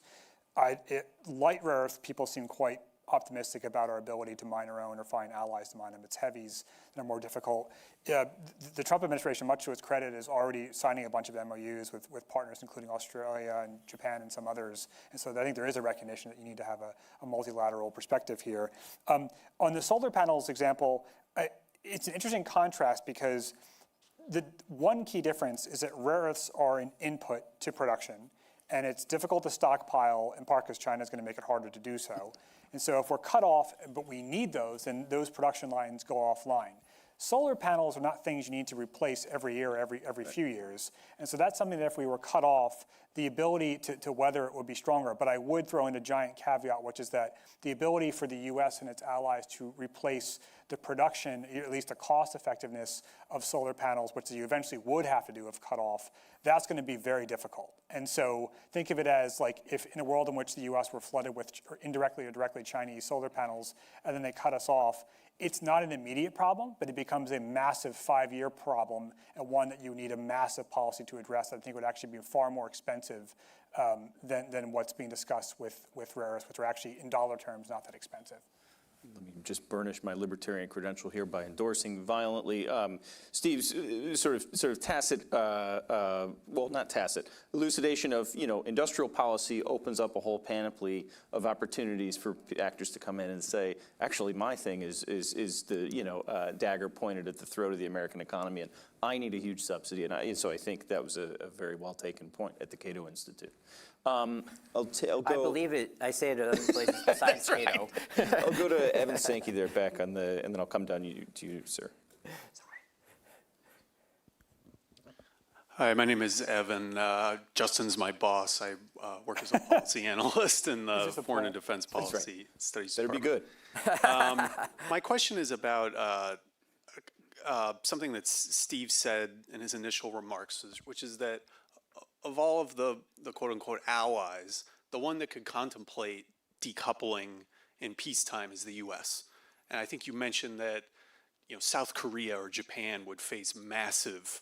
Light rare earths, people seem quite optimistic about our ability to mine our own or find allies to mine them. It's heavies that are more difficult. The Trump administration, much to its credit, is already signing a bunch of MOUs with partners, including Australia and Japan and some others. And so I think there is a recognition that you need to have a multilateral perspective here. On the solar panels example, it's an interesting contrast because the one key difference is that rare earths are an input to production, and it's difficult to stockpile, in part because China is going to make it harder to do so. And so if we're cut off, but we need those, then those production lines go offline. Solar panels are not things you need to replace every year or every few years. And so that's something that if we were cut off, the ability to weather it would be stronger. But I would throw in a giant caveat, which is that the ability for the US and its allies to replace the production, at least the cost effectiveness of solar panels, which you eventually would have to do if cut off, that's going to be very difficult. And so think of it as like if in a world in which the US were flooded with indirectly or directly Chinese solar panels, and then they cut us off, it's not an immediate problem, but it becomes a massive 5-year problem, and one that you need a massive policy to address that I think would actually be far more expensive than what's being discussed with rare earths, which are actually, in dollar terms, not that expensive. let me just burnish my libertarian credential here by endorsing violently. Steve's sort of tacit, well, not tacit, elucidation of, industrial policy opens up a whole panoply of opportunities for actors to come in and say, actually, my thing is the dagger pointed at the throat of the American economy, and I need a huge subsidy. And so I think that was a very well taken point at the Cato Institute. I'll go. I believe it. I say it at other places besides Cato. I'll go to Evan Sankey there back on and then I'll come down to you, sir. Hi, my name is Evan. Justin's my boss. I work as a policy analyst in the Foreign and Defense Policy Studies Better be Department. good. My question is about something that Steve said in his initial remarks, which is that of all of the quote-unquote allies, the one that could contemplate decoupling in peacetime is the U.S. And I think you mentioned that South Korea or Japan would face massive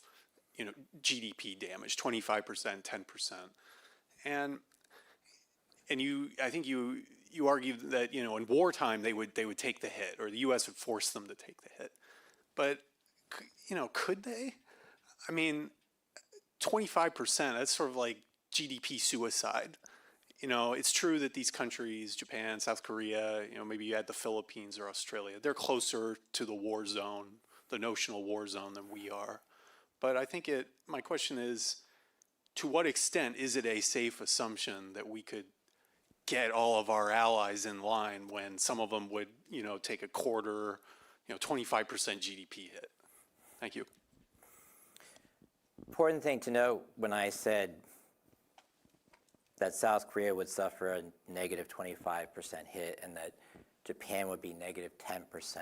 GDP damage, 25%, 10%. And I think you argued that in wartime they would take the hit, or the U.S. would force them to take the hit. But could they? I mean, 25%, that's sort of like GDP suicide. It's true that these countries, Japan, South Korea, maybe you add the Philippines or Australia, they're closer to the war zone, the notional war zone, than we are. But I think my question is, to what extent is it a safe assumption that we could get all of our allies in line when some of them would, take a quarter, 25% GDP hit? Thank you. Important thing to note when I said that South Korea would suffer a negative 25% hit and that Japan would be negative 10%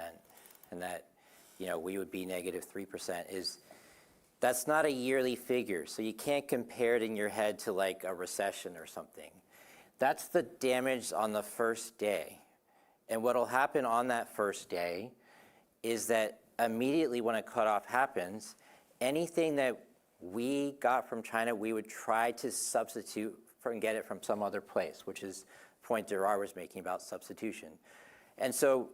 and that we would be negative 3% is that's not a yearly figure. So you can't compare it in your head to like a recession or something. That's the damage on the first day. And what will happen on that first day is that immediately when a cutoff happens, anything that we got from China, we would try to substitute and get it from some other place, which is the point Gerard was making about substitution. And so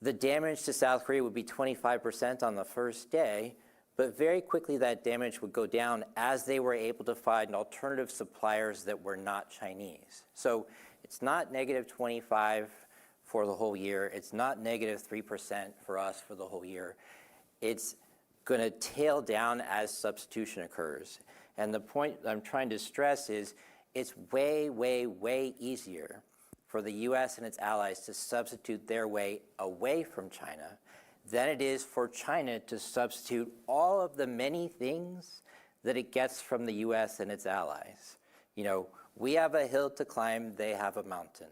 the damage to South Korea would be 25% on the first day, but very quickly that damage would go down as they were able to find alternative suppliers that were not Chinese. So it's not negative 25 for the whole year. It's not negative 3% for us for the whole year. It's going to tail down as substitution occurs. And the point I'm trying to stress is it's way, way, way easier for the US and its allies to substitute their way away from China than it is for China to substitute all of the many things that it gets from the US and its allies. We have a hill to climb, they have a mountain.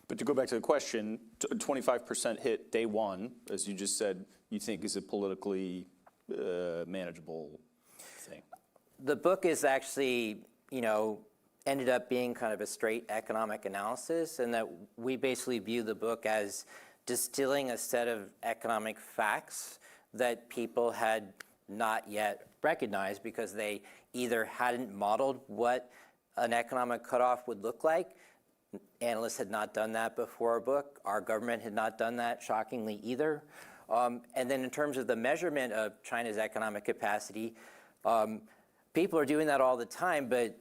But to go back to the question, 25% hit day one, as you just said, you think is a politically manageable thing? The book is actually, ended up being kind of a straight economic analysis, and that we basically view the book as distilling a set of economic facts that people had not yet recognized because they either hadn't modeled what an economic cutoff would look like. Analysts had not done that before our book. Our government had not done that, shockingly, either. And then in terms of the measurement of China's economic capacity, people are doing that all the time, but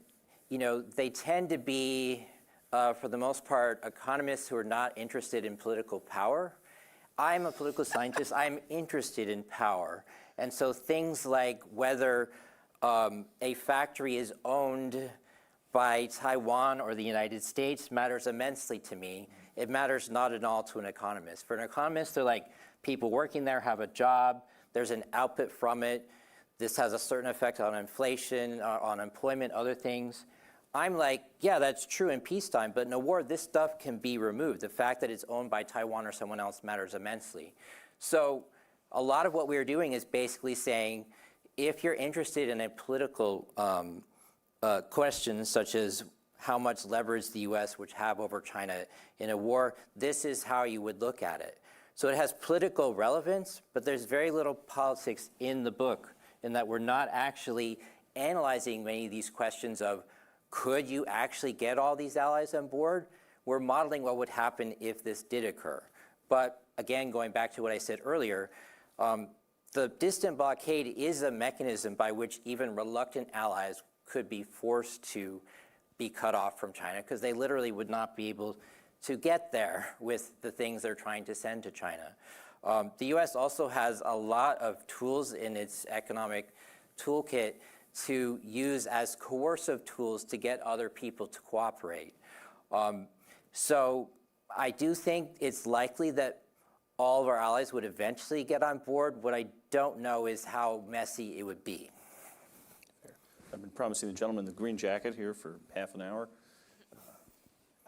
they tend to be, for the most part, economists who are not interested in political power. I'm a political scientist. I'm interested in power. And so things like whether a factory is owned by Taiwan or the United States matters immensely to me. It matters not at all to an economist. For an economist, they're like, people working there have a job, there's an output from it, this has a certain effect on inflation, on employment, other things. I'm like, yeah, that's true in peacetime, but in a war, this stuff can be removed. The fact that it's owned by Taiwan or someone else matters immensely. So a lot of what we're doing is basically saying, if you're interested in a political question such as how much leverage the US would have over China in a war, this is how you would look at it. So it has political relevance, but there's very little politics in the book in that we're not actually analyzing many of these questions of, could you actually get all these allies on board? we're modeling what would happen if this did occur. But again, going back to what I said earlier, the distant blockade is a mechanism by which even reluctant allies could be forced to be cut off from China, because they literally would not be able to get there with the things they're trying to send to China. The U.S. also has a lot of tools in its economic toolkit to use as coercive tools to get other people to cooperate. So I do think it's likely that all of our allies would eventually get on board. What I don't know is how messy it would be. I've been promising the gentleman in the green jacket here for half an hour.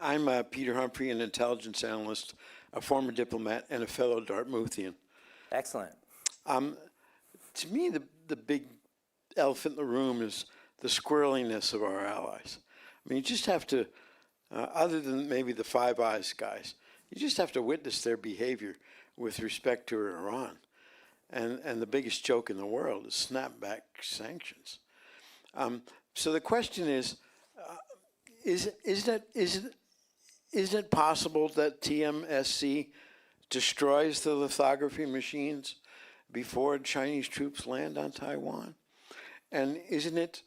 I'm Peter Humphrey, an intelligence analyst, a former diplomat, and a fellow Dartmouthian. Excellent. To me, the big elephant in the room is the squirreliness of our allies. I mean, you just have to, other than maybe the Five Eyes guys, you just have to witness their behavior with respect to Iran. And the biggest joke in the world is snapback sanctions. So the question is it possible that TMSC destroys the lithography machines before Chinese troops land on Taiwan? And isn't it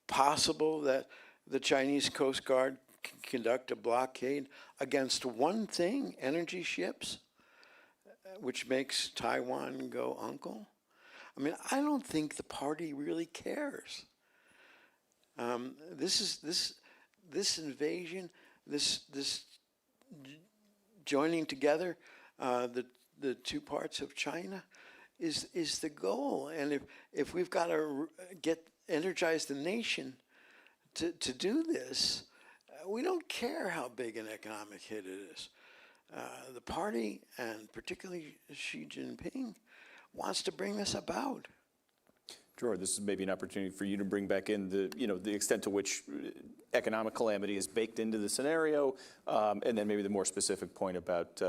possible that the Chinese Coast Guard can conduct a blockade against one thing, energy ships, which makes Taiwan go uncle? I mean, I don't think the party really cares. This invasion, this joining together the two parts of China is the goal. And if we've got to energize the nation to do this, we don't care how big an economic hit it is. The party, and particularly Xi Jinping, wants to bring this about. Sure, this is maybe an opportunity for you to bring back in the extent to which economic calamity is baked into the scenario, and then maybe the more specific point about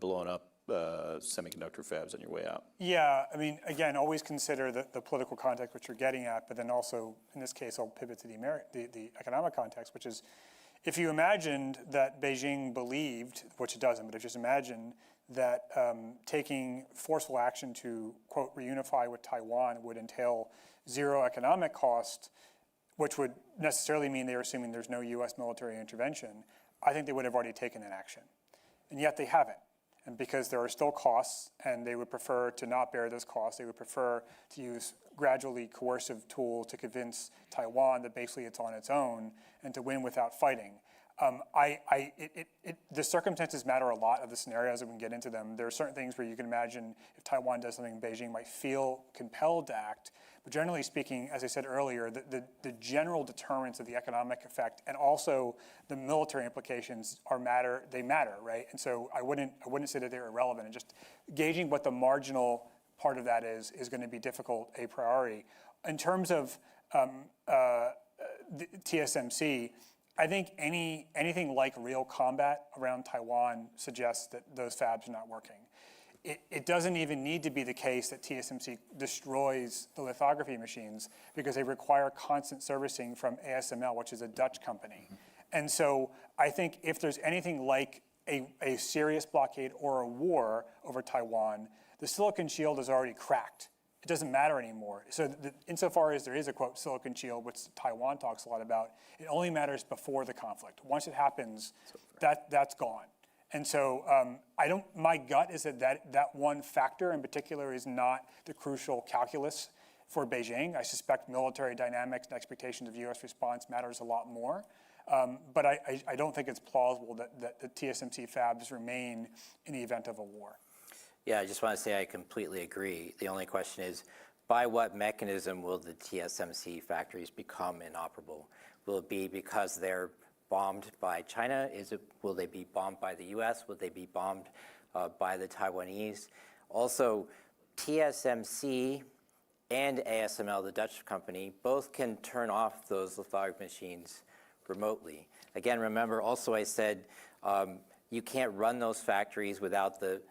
blowing up semiconductor fabs on your way out. Yeah, I mean, again, always consider the political context which you're getting at, but then also, in this case, I'll pivot to the economic context, which is, if you imagined that Beijing believed, which it doesn't, but if you just imagine that taking forceful action to, quote, reunify with Taiwan would entail zero economic cost, which would necessarily mean they're assuming there's no U.S. military intervention, I think they would have already taken that action. And yet they haven't. And because there are still costs, and they would prefer to not bear those costs, they would prefer to use gradually coercive tools to convince Taiwan that basically it's on its own and to win without fighting. The circumstances matter a lot of the scenarios, and we can get into them. There are certain things where you can imagine if Taiwan does something, Beijing might feel compelled to act. But generally speaking, as I said earlier, the general deterrence of the economic effect and also the military implications matter, right? And so I wouldn't say that they're irrelevant. And just gauging what the marginal part of that is going to be difficult a priori. In terms of the TSMC, I think anything like real combat around Taiwan suggests that those fabs are not working. It doesn't even need to be the case that TSMC destroys the lithography machines, because they require constant servicing from ASML, which is a Dutch company. And so I think if there's anything like a serious blockade or a war over Taiwan, the silicon shield is already cracked. It doesn't matter anymore. So insofar as there is a, quote, silicon shield, which Taiwan talks a lot about, it only matters before the conflict. Once it happens, that's gone. And so my gut is that one factor in particular is not the crucial calculus for Beijing. I suspect military dynamics and expectations of U.S. response matters a lot more. But I don't think it's plausible that the TSMC fabs remain in the event of a war. Yeah, I just want to say I completely agree. The only question is, by what mechanism will the TSMC factories become inoperable? Will it be because they're bombed by China? Will they be bombed by the U.S.? Will they be bombed by the Taiwanese? Also, TSMC and ASML, the Dutch company, both can turn off those lithography machines remotely. Again, remember, also I said you can't run those factories without the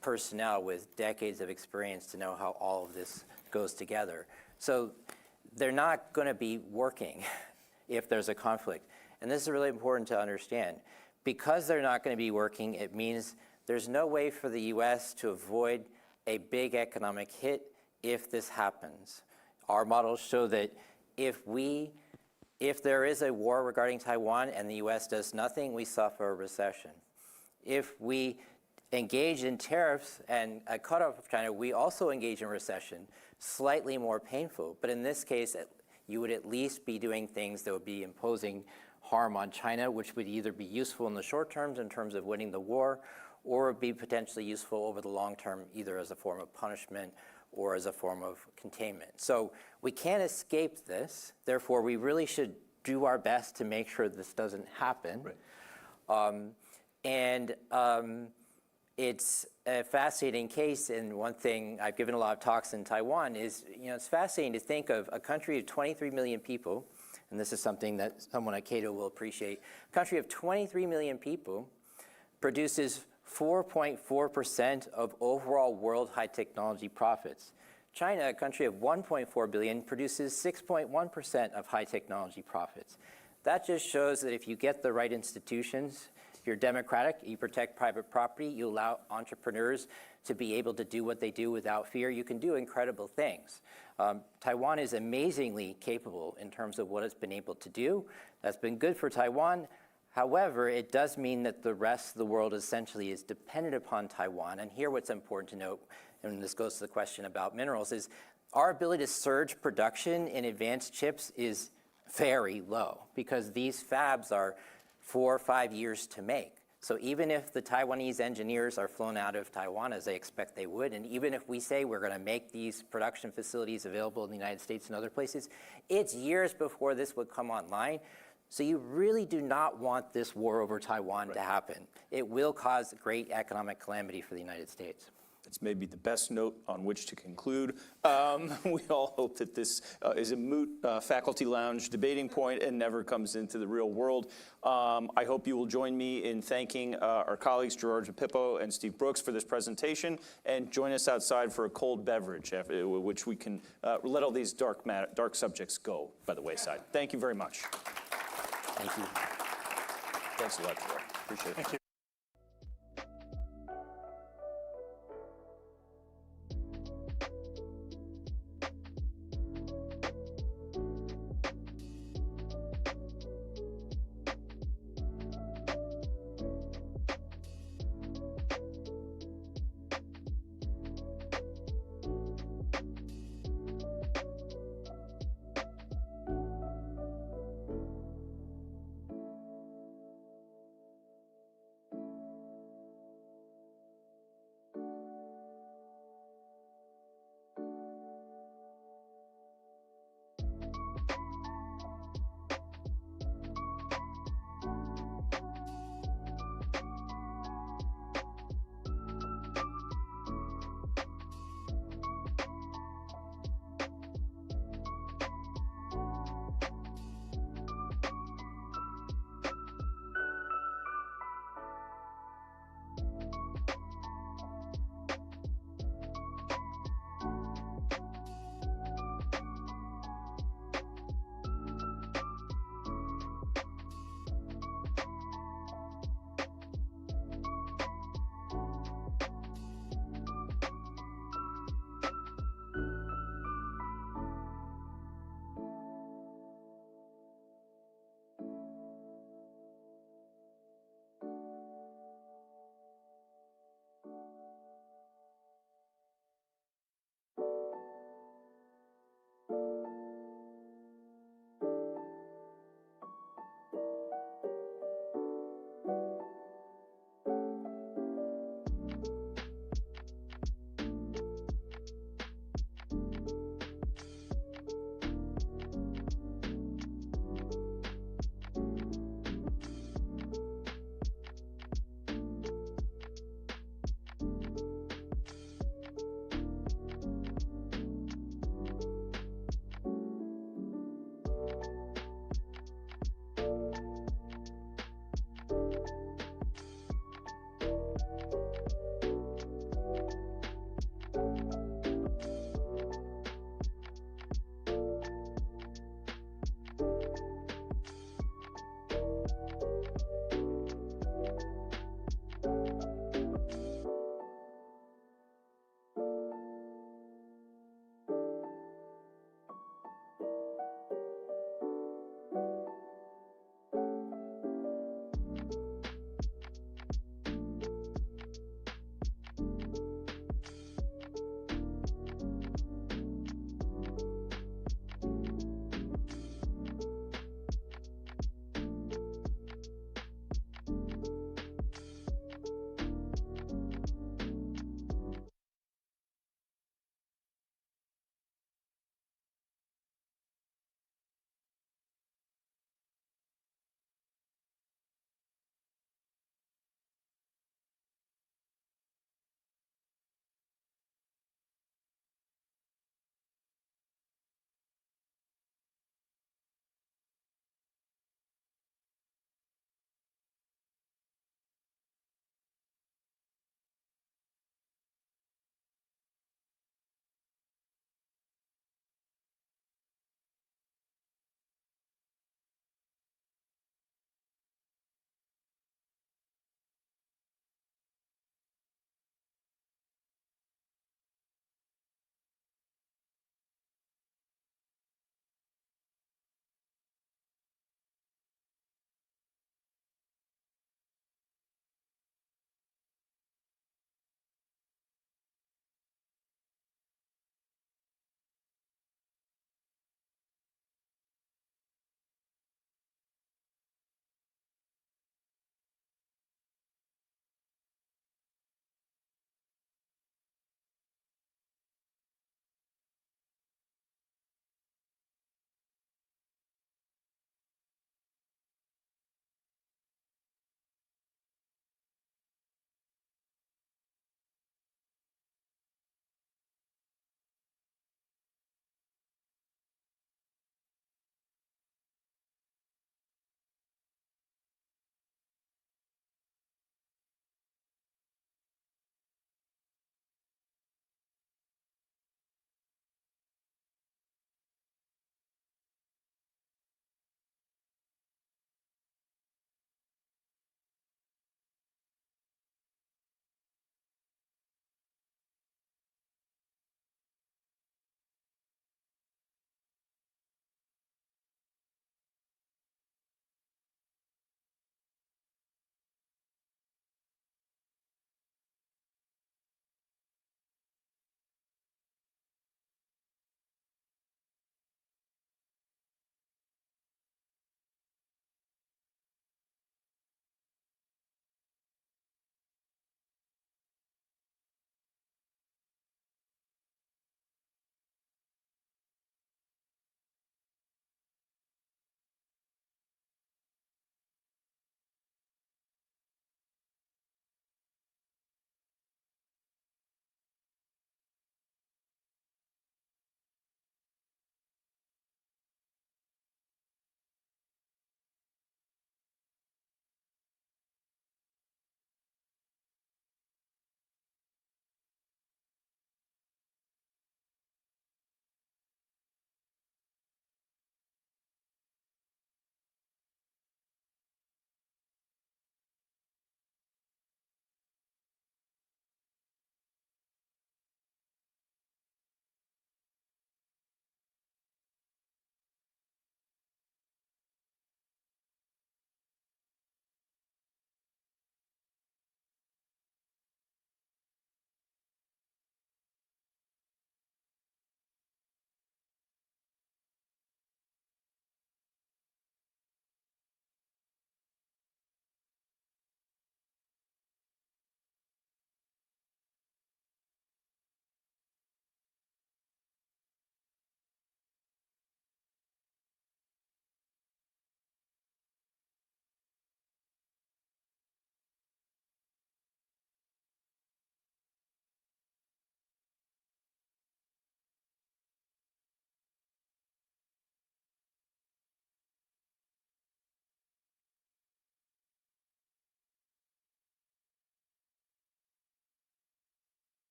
personnel with decades of experience to know how all of this goes together. So they're not going to be working if there's a conflict. And this is really important to understand. Because they're not going to be working, it means there's no way for the U.S. to avoid a big economic hit if this happens. Our models show that if there is a war regarding Taiwan and the U.S. does nothing, we suffer a recession. If we engage in tariffs and a cutoff of China, we also engage in recession, slightly more painful. But in this case, you would at least be doing things that would be imposing harm on China, which would either be useful in the short term in terms of winning the war, or be potentially useful over the long term, either as a form of punishment or as a form of containment. So we can't escape this. Therefore, we really should do our best to make sure this doesn't happen. Right. It's a fascinating case, and one thing, I've given a lot of talks in Taiwan, is it's fascinating to think of a country of 23 million people, and this is something that someone at Cato will appreciate. A country of 23 million people produces 4.4% of overall world high technology profits. China, a country of 1.4 billion, produces 6.1% of high technology profits. That just shows that if you get the right institutions, you're democratic, you protect private property, you allow entrepreneurs to be able to do what they do without fear, you can do incredible things. Taiwan is amazingly capable in terms of what it's been able to do. That's been good for Taiwan. However, it does mean that the rest of the world essentially is dependent upon Taiwan. And here what's important to note, and this goes to the question about minerals, is our ability to surge production in advanced chips is very low because these fabs are 4 or 5 years to make. So even if the Taiwanese engineers are flown out of Taiwan, as they expect they would, and even if we say we're going to make these production facilities available in the United States and other places, it's years before this would come online. So you really do not want this war over Taiwan to happen. It will cause great economic calamity for the United States. That's maybe the best note on which to conclude. We all hope that this is a moot faculty lounge debating point and never comes into the real world. I hope you will join me in thanking our colleagues Gerard Pippo and Steve Brooks for this presentation, and join us outside for a cold beverage, which we can let all these dark subjects go by the wayside. Thank you very much. Thank you. Thanks a lot, Gerard. Appreciate it. Thank you.